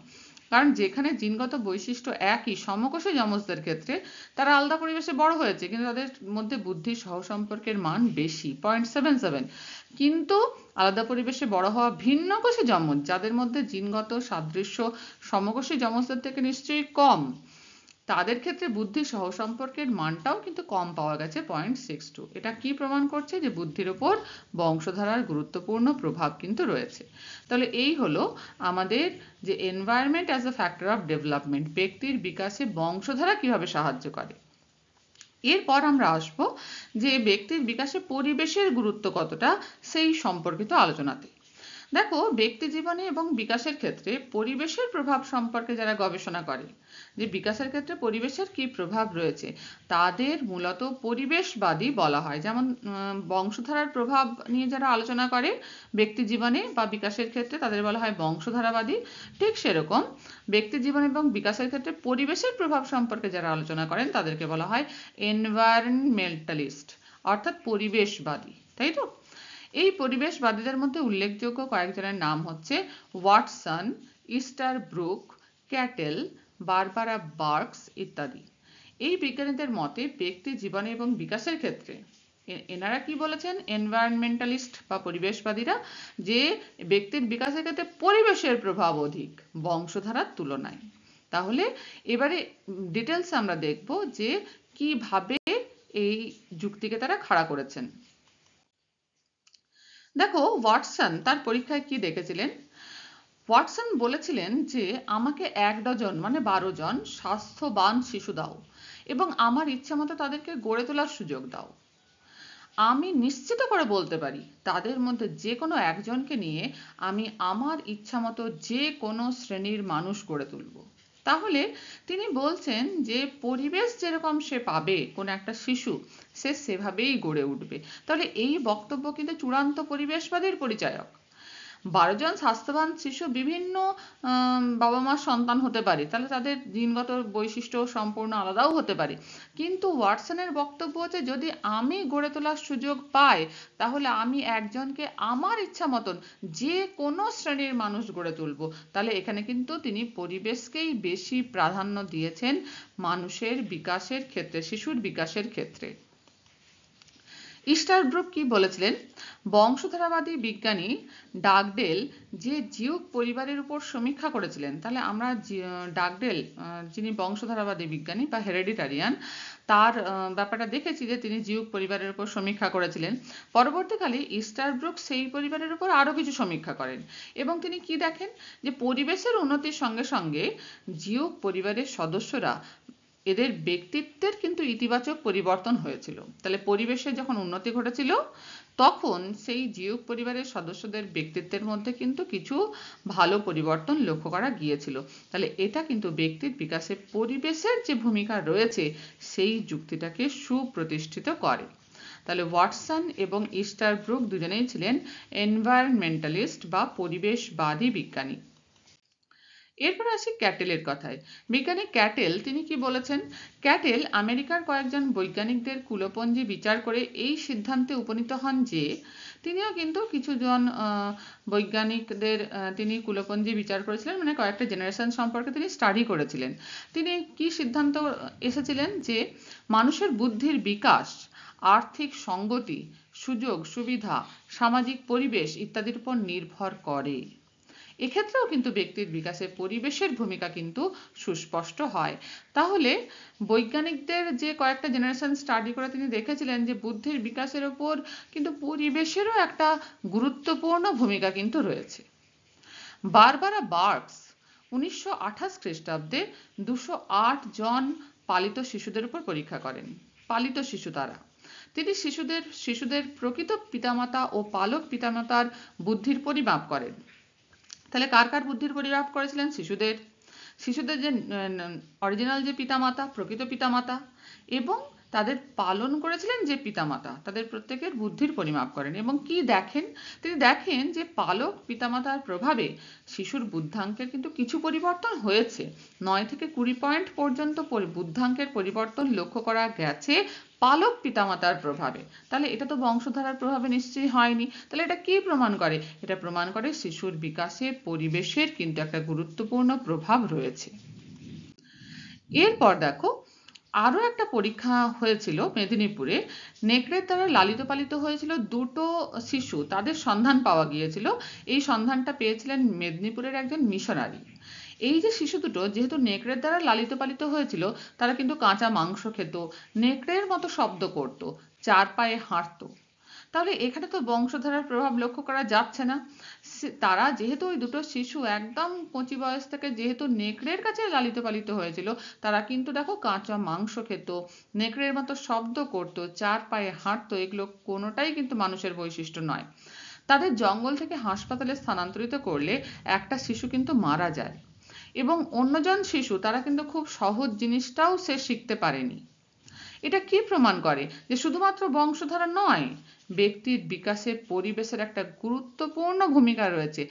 কারণ যেখানে জিনগত বৈশিষ্ট্য একই সমকোষী যমজদের ক্ষেত্রে, তারা আলাদা পরিবেশে বড় হয়েছে কিন্তু তাদের মধ্যে বুদ্ধির সহসম্পর্কের মান বেশি 0.77, কিন্তু আলাদা পরিবেশে বড় হওয়া ভিন্ন কোষী যমজ যাদের মধ্যে জিনগত সাদৃশ্য সমকোষী যমজদের থেকে নিশ্চয়ই কম, তাদের ক্ষেত্রে বুদ্ধির সহসম্পর্কের মানটাও কিন্তু কম পাওয়া গেছে 0.62। এটা কি প্রমাণ করছে যে বুদ্ধির ওপর বংশধারার গুরুত্বপূর্ণ প্রভাব কিন্তু রয়েছে। তাহলে এই হলো আমাদের যে environment as a factor of development, ব্যক্তির বিকাশে বংশধারা কিভাবে সাহায্য করে। এরপর আমরা আসবো যে ব্যক্তির বিকাশে পরিবেশের গুরুত্ব কতটা সেই সম্পর্কিত আলোচনাতে। দেখো, ব্যক্তি জীবনে এবং বিকাশের ক্ষেত্রে পরিবেশের প্রভাব সম্পর্কে যারা গবেষণা করে, যে বিকাশের ক্ষেত্রে পরিবেশের কি প্রভাব রয়েছে, তাদের মূলত পরিবেশবাদী বলা হয়। যেমন বংশধারার প্রভাব নিয়ে যারা আলোচনা করে ব্যক্তি জীবনে বা বিকাশের ক্ষেত্রে, তাদের বলা হয় বংশধারাবাদী। ঠিক সেরকম ব্যক্তি জীবন এবং বিকাশের ক্ষেত্রে পরিবেশের প্রভাব সম্পর্কে যারা আলোচনা করেন তাদেরকে বলা হয় এনভায়রনমেন্টালিস্ট, অর্থাৎ পরিবেশবাদী, তাই তো? এই পরিবেশবাদীদের মধ্যে উল্লেখযোগ্য কয়েকজনের নাম হচ্ছে ওয়াটসন, ইস্টারব্রুক, ক্যাটেল, বারবারা বার্কস ইত্যাদি। এই বিজ্ঞানীদের মতে ব্যক্তি জীবনে এবং বিকাশের ক্ষেত্রে এনারা কি বলেছেন, এনভায়রনমেন্টালিস্ট বা পরিবেশবাদীরা, যে ব্যক্তির বিকাশের ক্ষেত্রে পরিবেশের প্রভাব অধিক বংশধারার তুলনায়। তাহলে এবারে ডিটেলস আমরা দেখব যে কিভাবে এই যুক্তিকে তারা খাড়া করেছেন। দেখো, ওয়াটসন তার পরীক্ষায় কি দেখেছিলেন। ওয়াটসন বলেছিলেন যে আমাকে 1 ডজন মানে 12 জন স্বাস্থ্যবান শিশু দাও এবং আমার ইচ্ছা মতো তাদেরকে গড়ে তোলার সুযোগ দাও। আমি নিশ্চিত করে বলতে পারি তাদের মধ্যে যে কোনো একজনকে নিয়ে আমি আমার ইচ্ছা মতো যে কোনো শ্রেণীর মানুষ গড়ে তুলব। তাহলে তিনি বলছেন যে পরিবেশ যেরকম সে পাবে কোনো একটা শিশু, সে সেভাবেই গড়ে উঠবে। তাহলে এই বক্তব্য কিন্তু চূড়ান্ত পরিবেশবাদের পরিচায়ক। 12 জন স্বাস্থ্যবান শিশু বিভিন্ন বাবা মার সন্তান হতে পারে, তাহলে তাদের জিনগত বৈশিষ্ট্য সম্পূর্ণ আলাদাও হতে পারে। কিন্তু ওয়াটসনের বক্তব্য হচ্ছে যদি আমি গড়ে তোলার সুযোগ পাই তাহলে আমি একজনকে আমার ইচ্ছা মতন যে কোনো শ্রেণীর মানুষ গড়ে তুলব। তাহলে এখানে কিন্তু তিনি পরিবেশকেই বেশি প্রাধান্য দিয়েছেন মানুষের বিকাশের ক্ষেত্রে, শিশুর বিকাশের ক্ষেত্রে। ইস্টারব্রুক কি বলেছিলেন, বংশধারাবাদী বিজ্ঞানী ডাগডেল যে জিউক পরিবারের উপর সমীক্ষা করেছিলেন। তাহলে আমরা ডাগডেল, যিনি বংশধারাবাদী বিজ্ঞানী বা হেরেডিটারিয়ান, তার ব্যাপারটা দেখেছি যে তিনি জিউক পরিবারের উপর সমীক্ষা করেছিলেন। পরবর্তীকালে ইস্টারব্রুক সেই পরিবারের উপর আরো কিছু সমীক্ষা করেন এবং তিনি কি দেখেন যে পরিবেশের উন্নতির সঙ্গে সঙ্গে জিউক পরিবারের সদস্যরা এদের ব্যক্তিত্বের কিন্তু ইতিবাচক পরিবর্তন হয়েছিল। তাহলে পরিবেশে যখন উন্নতি ঘটেছিল তখন সেই জিউক পরিবারের সদস্যদের ব্যক্তিত্বের মধ্যে কিন্তু কিছু ভালো পরিবর্তন লক্ষ্য করা গিয়েছিল। তাহলে এটা কিন্তু ব্যক্তির বিকাশে পরিবেশের যে ভূমিকা রয়েছে সেই যুক্তিটাকে সুপ্রতিষ্ঠিত করে। তাহলে ওয়াটসন এবং ইস্টারব্রুক দুজনেই ছিলেন এনভায়রনমেন্টালিস্ট বা পরিবেশবাদী বিজ্ঞানী। এরপর আসি ক্যাটেলের কথায়। বিজ্ঞানী ক্যাটেল তিনি কি বলেছেন, ক্যাটেল আমেরিকার কয়েকজন বৈজ্ঞানিকদের কুলপঞ্জি বিচার করে এই সিদ্ধান্তে উপনীত হন যে, তিনিও কিন্তু কিছুজন বৈজ্ঞানিকদের তিনি কুলপঞ্জি বিচার করেছিলেন, মানে কয়েকটা জেনারেশন সম্পর্কে তিনি স্টাডি করেছিলেন। তিনি কি সিদ্ধান্ত এসেছিলেন যে মানুষের বুদ্ধির বিকাশ আর্থিক সঙ্গতি, সুযোগ সুবিধা, সামাজিক পরিবেশ ইত্যাদির উপর নির্ভর করে। এক্ষেত্রেও কিন্তু ব্যক্তির বিকাশে পরিবেশের ভূমিকা কিন্তু সুস্পষ্ট হয়। তাহলে বৈজ্ঞানিকদের যে কয়েকটা জেনারেশন স্টাডি করে তিনি দেখেছিলেন যে বুদ্ধির বিকাশের উপর কিন্তু পরিবেশেরও একটা গুরুত্বপূর্ণ ভূমিকা কিন্তু রয়েছে। বারবারা বার্কস 1928 খ্রিস্টাব্দে 208 জন পালিত শিশুদের উপর পরীক্ষা করেন। পালিত শিশু তারা। তিনি শিশুদের প্রকৃত পিতামাতা ও পালক পিতামাতার বুদ্ধির পরিমাপ করেন। তাহলে কার কার বুদ্ধির পরিমাপ করেছিলেন? শিশুদের যে অরিজিনাল যে পিতামাতা, প্রকৃত পিতামাতা, এবং তাদের পালন করেছিলেন যে পিতামাতা, তাদের প্রত্যেকের বুদ্ধির পরিমাপ করেন। এবং কি দেখেন? তিনি দেখেন যে পালক পিতামাতার প্রভাবে শিশুর বুদ্ধাঙ্কের কিন্তু কিছু পরিবর্তন হয়েছে। 9 থেকে 20 পয়েন্ট পর্যন্ত বুদ্ধাঙ্কের পরিবর্তন লক্ষ্য করা গেছে পালক পিতামাতার প্রভাবে। তাহলে এটা তো বংশধারার প্রভাবে নিশ্চয়ই হয়নি। তাহলে এটা কি প্রমাণ করে? এটা প্রমাণ করে শিশুর বিকাশে পরিবেশের কিন্তু একটা গুরুত্বপূর্ণ প্রভাব রয়েছে। এরপর দেখো, আরো একটা পরীক্ষা হয়েছিল মেদিনীপুরে। নেকড়ের দ্বারা লালিত পালিত হয়েছিল দুটো শিশু, তাদের সন্ধান পাওয়া গিয়েছিল। এই সন্ধানটা পেয়েছিলেন মেদিনীপুরের একজন মিশনারি। এই যে শিশু দুটো যেহেতু নেকড়ের দ্বারা লালিত পালিত হয়েছিল, তারা কিন্তু কাঁচা মাংস খেত, নেকড়ের মতো শব্দ করত, চার পায়ে হাঁটত। তাহলে এখানে তো বংশধারার প্রভাব লক্ষ্য করা যাচ্ছে না। তারা যেহেতু ওই দুটো শিশু একদম কচি বয়স থেকে যেহেতু নেকড়ের কাছে লালিত পালিত হয়েছিল, তারা কিন্তু দেখো কাঁচা মাংস খেত, নেকড়ের মতো শব্দ করত, চার পায়ে হাঁটতো, এগুলো কোনোটাই কিন্তু মানুষের বৈশিষ্ট্য নয়। তাদের জঙ্গল থেকে হাসপাতালে স্থানান্তরিত করলে একটা শিশু কিন্তু মারা যায়, এবং অন্যজন শিশু তারা কিন্তু খুব সহজ জিনিসটাও সে শিখতে পারেনি। এটা কি প্রমাণ করে? যে শুধুমাত্র বংশধারা নয়, ব্যক্তির বিকাশে পরিবেশের একটা গুরুত্বপূর্ণ ভূমিকা রয়েছে।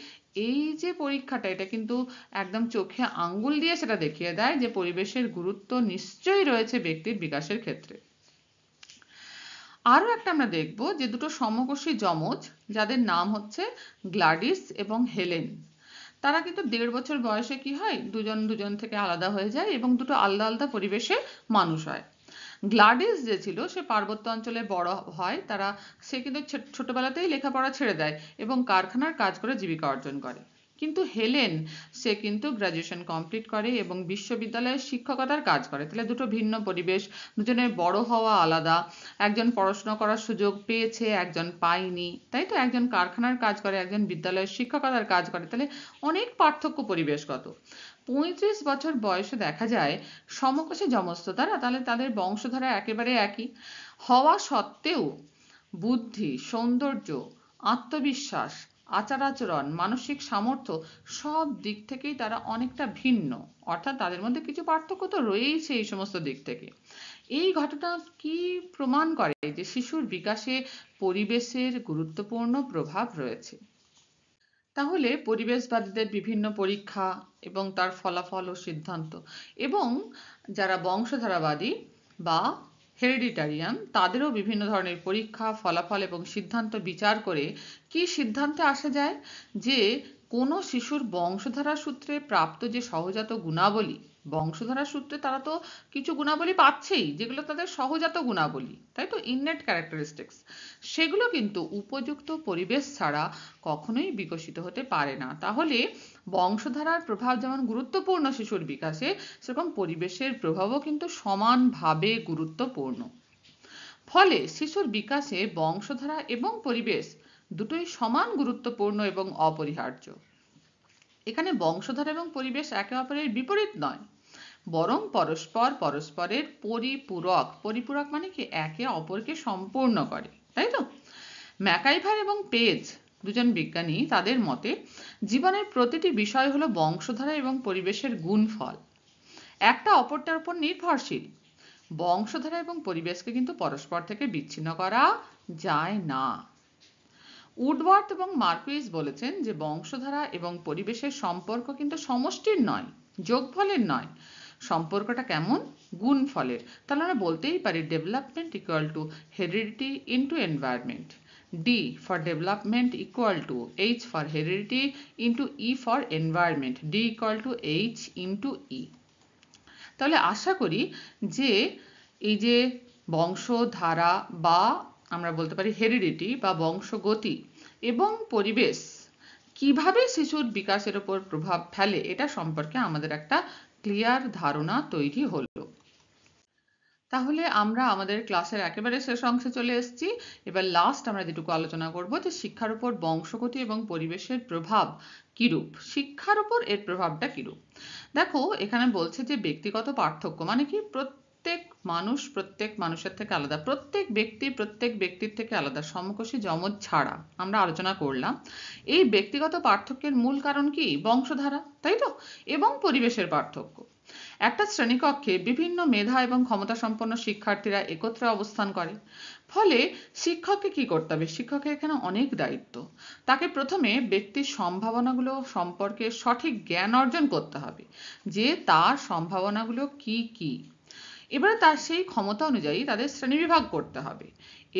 এই যে পরীক্ষাটা, এটা কিন্তু একদম চোখে আঙ্গুল দিয়ে সেটা দেখিয়ে দেয় যে পরিবেশের গুরুত্ব নিশ্চয়ই রয়েছে ব্যক্তির বিকাশের ক্ষেত্রে। আরো একটা আমরা দেখব যে দুটো সমকোষী যমজ, যাদের নাম হচ্ছে গ্লাডিস এবং হেলেন। তারা কিন্তু 1.5 বছর বয়সে কি হয়, দুজন থেকে আলাদা হয়ে যায় এবং দুটো আলাদা আলাদা পরিবেশে মানুষ হয়। গ্লাডিস যে ছিল সে পার্বত্য অঞ্চলে বড় হয়, সে কিন্তু ছোটবেলাতেই লেখাপড়া ছেড়ে দেয় এবং কারখানার কাজ করে জীবিকা অর্জন করে। কিন্তু হেলেন, সে কিন্তু গ্রাজুয়েশন কমপ্লিট করে এবং বিশ্ববিদ্যালয়ে শিক্ষকতার কাজ করে। তাহলে দুটো ভিন্ন পরিবেশ, দুজনের বড় হওয়া আলাদা, একজন পড়াশোনা করার সুযোগ পেয়েছে, একজন পায়নি, তাই তো? একজন কারখানার কাজ করে, একজন বিদ্যালয়ের শিক্ষকতার কাজ করে। তাহলে অনেক পার্থক্য পরিবেশগত। 35 বছর বয়সে দেখা যায় সমকোষী যমজ তো তারা, তাহলে তাদের বংশধারা একেবারে একই হওয়া সত্ত্বেও বুদ্ধি, সৌন্দর্য, আত্মবিশ্বাস, আচার আচরণ, মানসিক সামর্থ্য সব দিক থেকেই তারা অনেকটা ভিন্ন। অর্থাৎ তাদের মধ্যে কিছু পার্থক্য তো রয়েইছে এই সমস্ত দিক থেকে। এই ঘটনা কি প্রমাণ করে? যে শিশুর বিকাশে পরিবেশের গুরুত্বপূর্ণ প্রভাব রয়েছে। তাহলে পরিবেশবাদীদের বিভিন্ন পরীক্ষা এবং তার ফলাফল ও সিদ্ধান্ত, এবং যারা বংশধারাবাদী বা হেরিডিটারিয়ান, তাদেরও বিভিন্ন ধরনের পরীক্ষা, ফলাফল এবং সিদ্ধান্ত বিচার করে কি সিদ্ধান্তে আসা যায়? যে কোনো শিশুর বংশধারা সূত্রে প্রাপ্ত যে সহজাত গুণাবলী, বংশধারা সূত্রে তারা তো কিছু গুণাবলী পাচ্ছেই, যেগুলো তাদের সহজাত গুণাবলী, তাই তো, ইননেট ক্যারেক্টারিস্টিক্স, সেগুলো কিন্তু উপযুক্ত পরিবেশ ছাড়া কখনোই বিকশিত হতে পারে না। তাহলে বংশধারার প্রভাব যেমন গুরুত্বপূর্ণ শিশুর বিকাশে, সেরকম পরিবেশের প্রভাবও কিন্তু সমানভাবে গুরুত্বপূর্ণ। ফলে শিশুর বিকাশে বংশধারা এবং পরিবেশ দুটোই সমান গুরুত্বপূর্ণ এবং অপরিহার্য। এখানে বংশধারা এবং পরিবেশ একে অপরের বিপরীত নয়, বরং পরস্পরের পরিপূরক। পরিপূরক মানে কি? একে অপরকে সম্পূর্ণ করে, তাই তো? ম্যাকাইভার এবং পেজ, দুজন বিজ্ঞানী, তাদের মতে জীবনের প্রতিটি বিষয় হলো বংশধারা এবং পরিবেশের গুণফল, একটা অপরটার উপর নির্ভরশীল। বংশধারা এবং পরিবেশকে কিন্তু পরস্পর থেকে বিচ্ছিন্ন করা যায় না। উডওয়ার্থ এবং মার্কুইস বলেছেন যে বংশধারা এবং পরিবেশের সম্পর্ক কিন্তু সমষ্টির নয়, যোগফলের নয়। সম্পর্কটা কেমন? গুণফলের। তাহলে আমরা বলতেই পারি development equal to heredity into environment. D for development equal to H for heredity into E for environment. D equal to H into E. তাহলে আশা করি যে এই যে বংশধারা বা আমরা বলতে পারি হেরিডিটি বা বংশগতি এবং পরিবেশ কিভাবে শিশুর বিকাশের উপর প্রভাব ফেলে, এটা সম্পর্কে আমাদের একটা ক্লিয়ার ধারণা তৈরি হলো। তাহলে আমরা আমাদের ক্লাসের একেবারে শেষ অংশে চলে এসেছি। এবার লাস্ট আমরা যেটুকু আলোচনা করব যে শিক্ষার উপর বংশগতি এবং পরিবেশের প্রভাব কিরূপ। শিক্ষার উপর এর প্রভাবটা কিরূপ। দেখো এখানে বলছে যে ব্যক্তিগত পার্থক্য মানে কি, প্রত্যেক প্রত্যেক মানুষের থেকে আলাদা, প্রত্যেক ব্যক্তির থেকে আলাদা, সমকোষী যমজ ছাড়া আমরা আলোচনা করলাম। এই ব্যক্তিগত পার্থক্যের মূল কারণ কি? বংশধারা, তাই তো, এবং পরিবেশের পার্থক্য। একটা শ্রেণীকক্ষে বিভিন্ন মেধা এবং ক্ষমতা সম্পন্ন শিক্ষার্থীরা একত্রে অবস্থান করে। ফলে শিক্ষককে কি করতে হবে? শিক্ষকের এখানে অনেক দায়িত্ব। তাকে প্রথমে ব্যক্তির সম্ভাবনাগুলো সম্পর্কে সঠিক জ্ঞান অর্জন করতে হবে, যে তার সম্ভাবনাগুলো কি কি। এবারে তার সেই ক্ষমতা অনুযায়ী তাদের শ্রেণীবিভাগ করতে হবে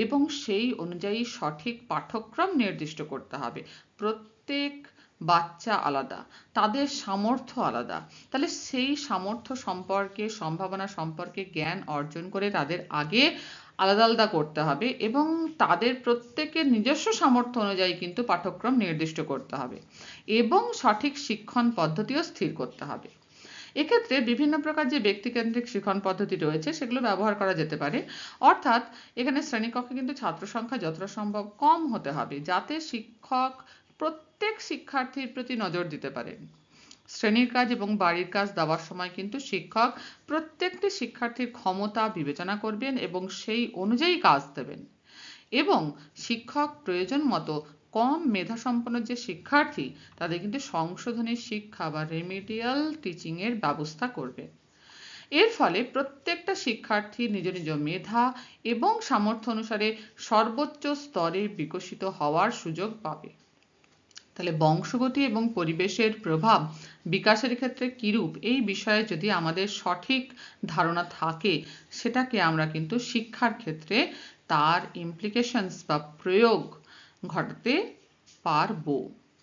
এবং সেই অনুযায়ী সঠিক পাঠ্যক্রম নির্দিষ্ট করতে হবে। প্রত্যেক বাচ্চা আলাদা, তাদের সামর্থ্য আলাদা। তাহলে সেই সামর্থ্য সম্পর্কে, সম্ভাবনা সম্পর্কে জ্ঞান অর্জন করে তাদের আগে আলাদা আলাদা করতে হবে এবং তাদের প্রত্যেকের নিজস্ব সামর্থ্য অনুযায়ী কিন্তু পাঠ্যক্রম নির্দিষ্ট করতে হবে এবং সঠিক শিক্ষণ পদ্ধতিও স্থির করতে হবে। এক্ষেত্রে বিভিন্ন প্রকার যে ব্যক্তিকেন্দ্রিক শিক্ষণ পদ্ধতি রয়েছে সেগুলো ব্যবহার করা যেতে পারে। অর্থাৎ এখানে শ্রেণীকক্ষে কিন্তু ছাত্র সংখ্যা যতটা সম্ভব কম হতে হবে, যাতে শিক্ষক প্রত্যেক শিক্ষার্থীর প্রতি নজর দিতে পারেন। শ্রেণীর কাজ এবং বাড়ির কাজ দেওয়ার সময় কিন্তু শিক্ষক প্রত্যেকটি শিক্ষার্থীর ক্ষমতা বিবেচনা করবেন এবং সেই অনুযায়ী কাজ দেবেন। এবং শিক্ষক প্রয়োজন মতো কম মেধাসম্পন্ন যে শিক্ষার্থী, তাদের কিন্তু সংশোধনী শিক্ষা বা রেমিডিয়াল টিচিং এর ব্যবস্থা করবে। এর ফলে প্রত্যেকটা শিক্ষার্থী নিজ নিজ মেধা এবং সামর্থ্য অনুসারে সর্বোচ্চ স্তরে বিকশিত হওয়ার সুযোগ পাবে। তাহলে বংশগতি এবং পরিবেশের প্রভাব বিকাশের ক্ষেত্রে কিরূপ, এই বিষয়ে যদি আমাদের সঠিক ধারণা থাকে, সেটাকে আমরা কিন্তু শিক্ষার ক্ষেত্রে তার ইমপ্লিকেশনস বা প্রয়োগ ঘটাতে পারবো।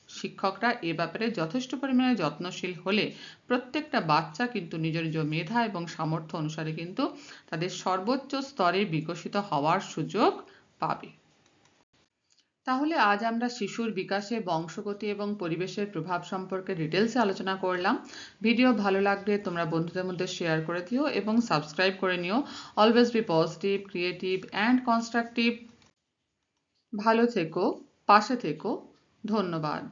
শিক্ষকরা এ ব্যাপারে যথেষ্ট পরিমাণে যত্নশীল হলে প্রত্যেকটা বাচ্চা কিন্তু নিজ নিজ মেধা এবং সামর্থ্য অনুসারে কিন্তু তাদের সর্বোচ্চ স্তরে বিকশিত হওয়ার সুযোগ পাবে। তাহলে আজ আমরা শিশুর বিকাশে বংশগতি এবং পরিবেশের প্রভাব সম্পর্কে ডিটেলসে আলোচনা করলাম। ভিডিও ভালো লাগলে তোমরা বন্ধুদের মধ্যে শেয়ার করে দিও এবং সাবস্ক্রাইব করে নিও। Always be positive, creative and constructive. ভালো থেকো, পাশে থেকো। ধন্যবাদ।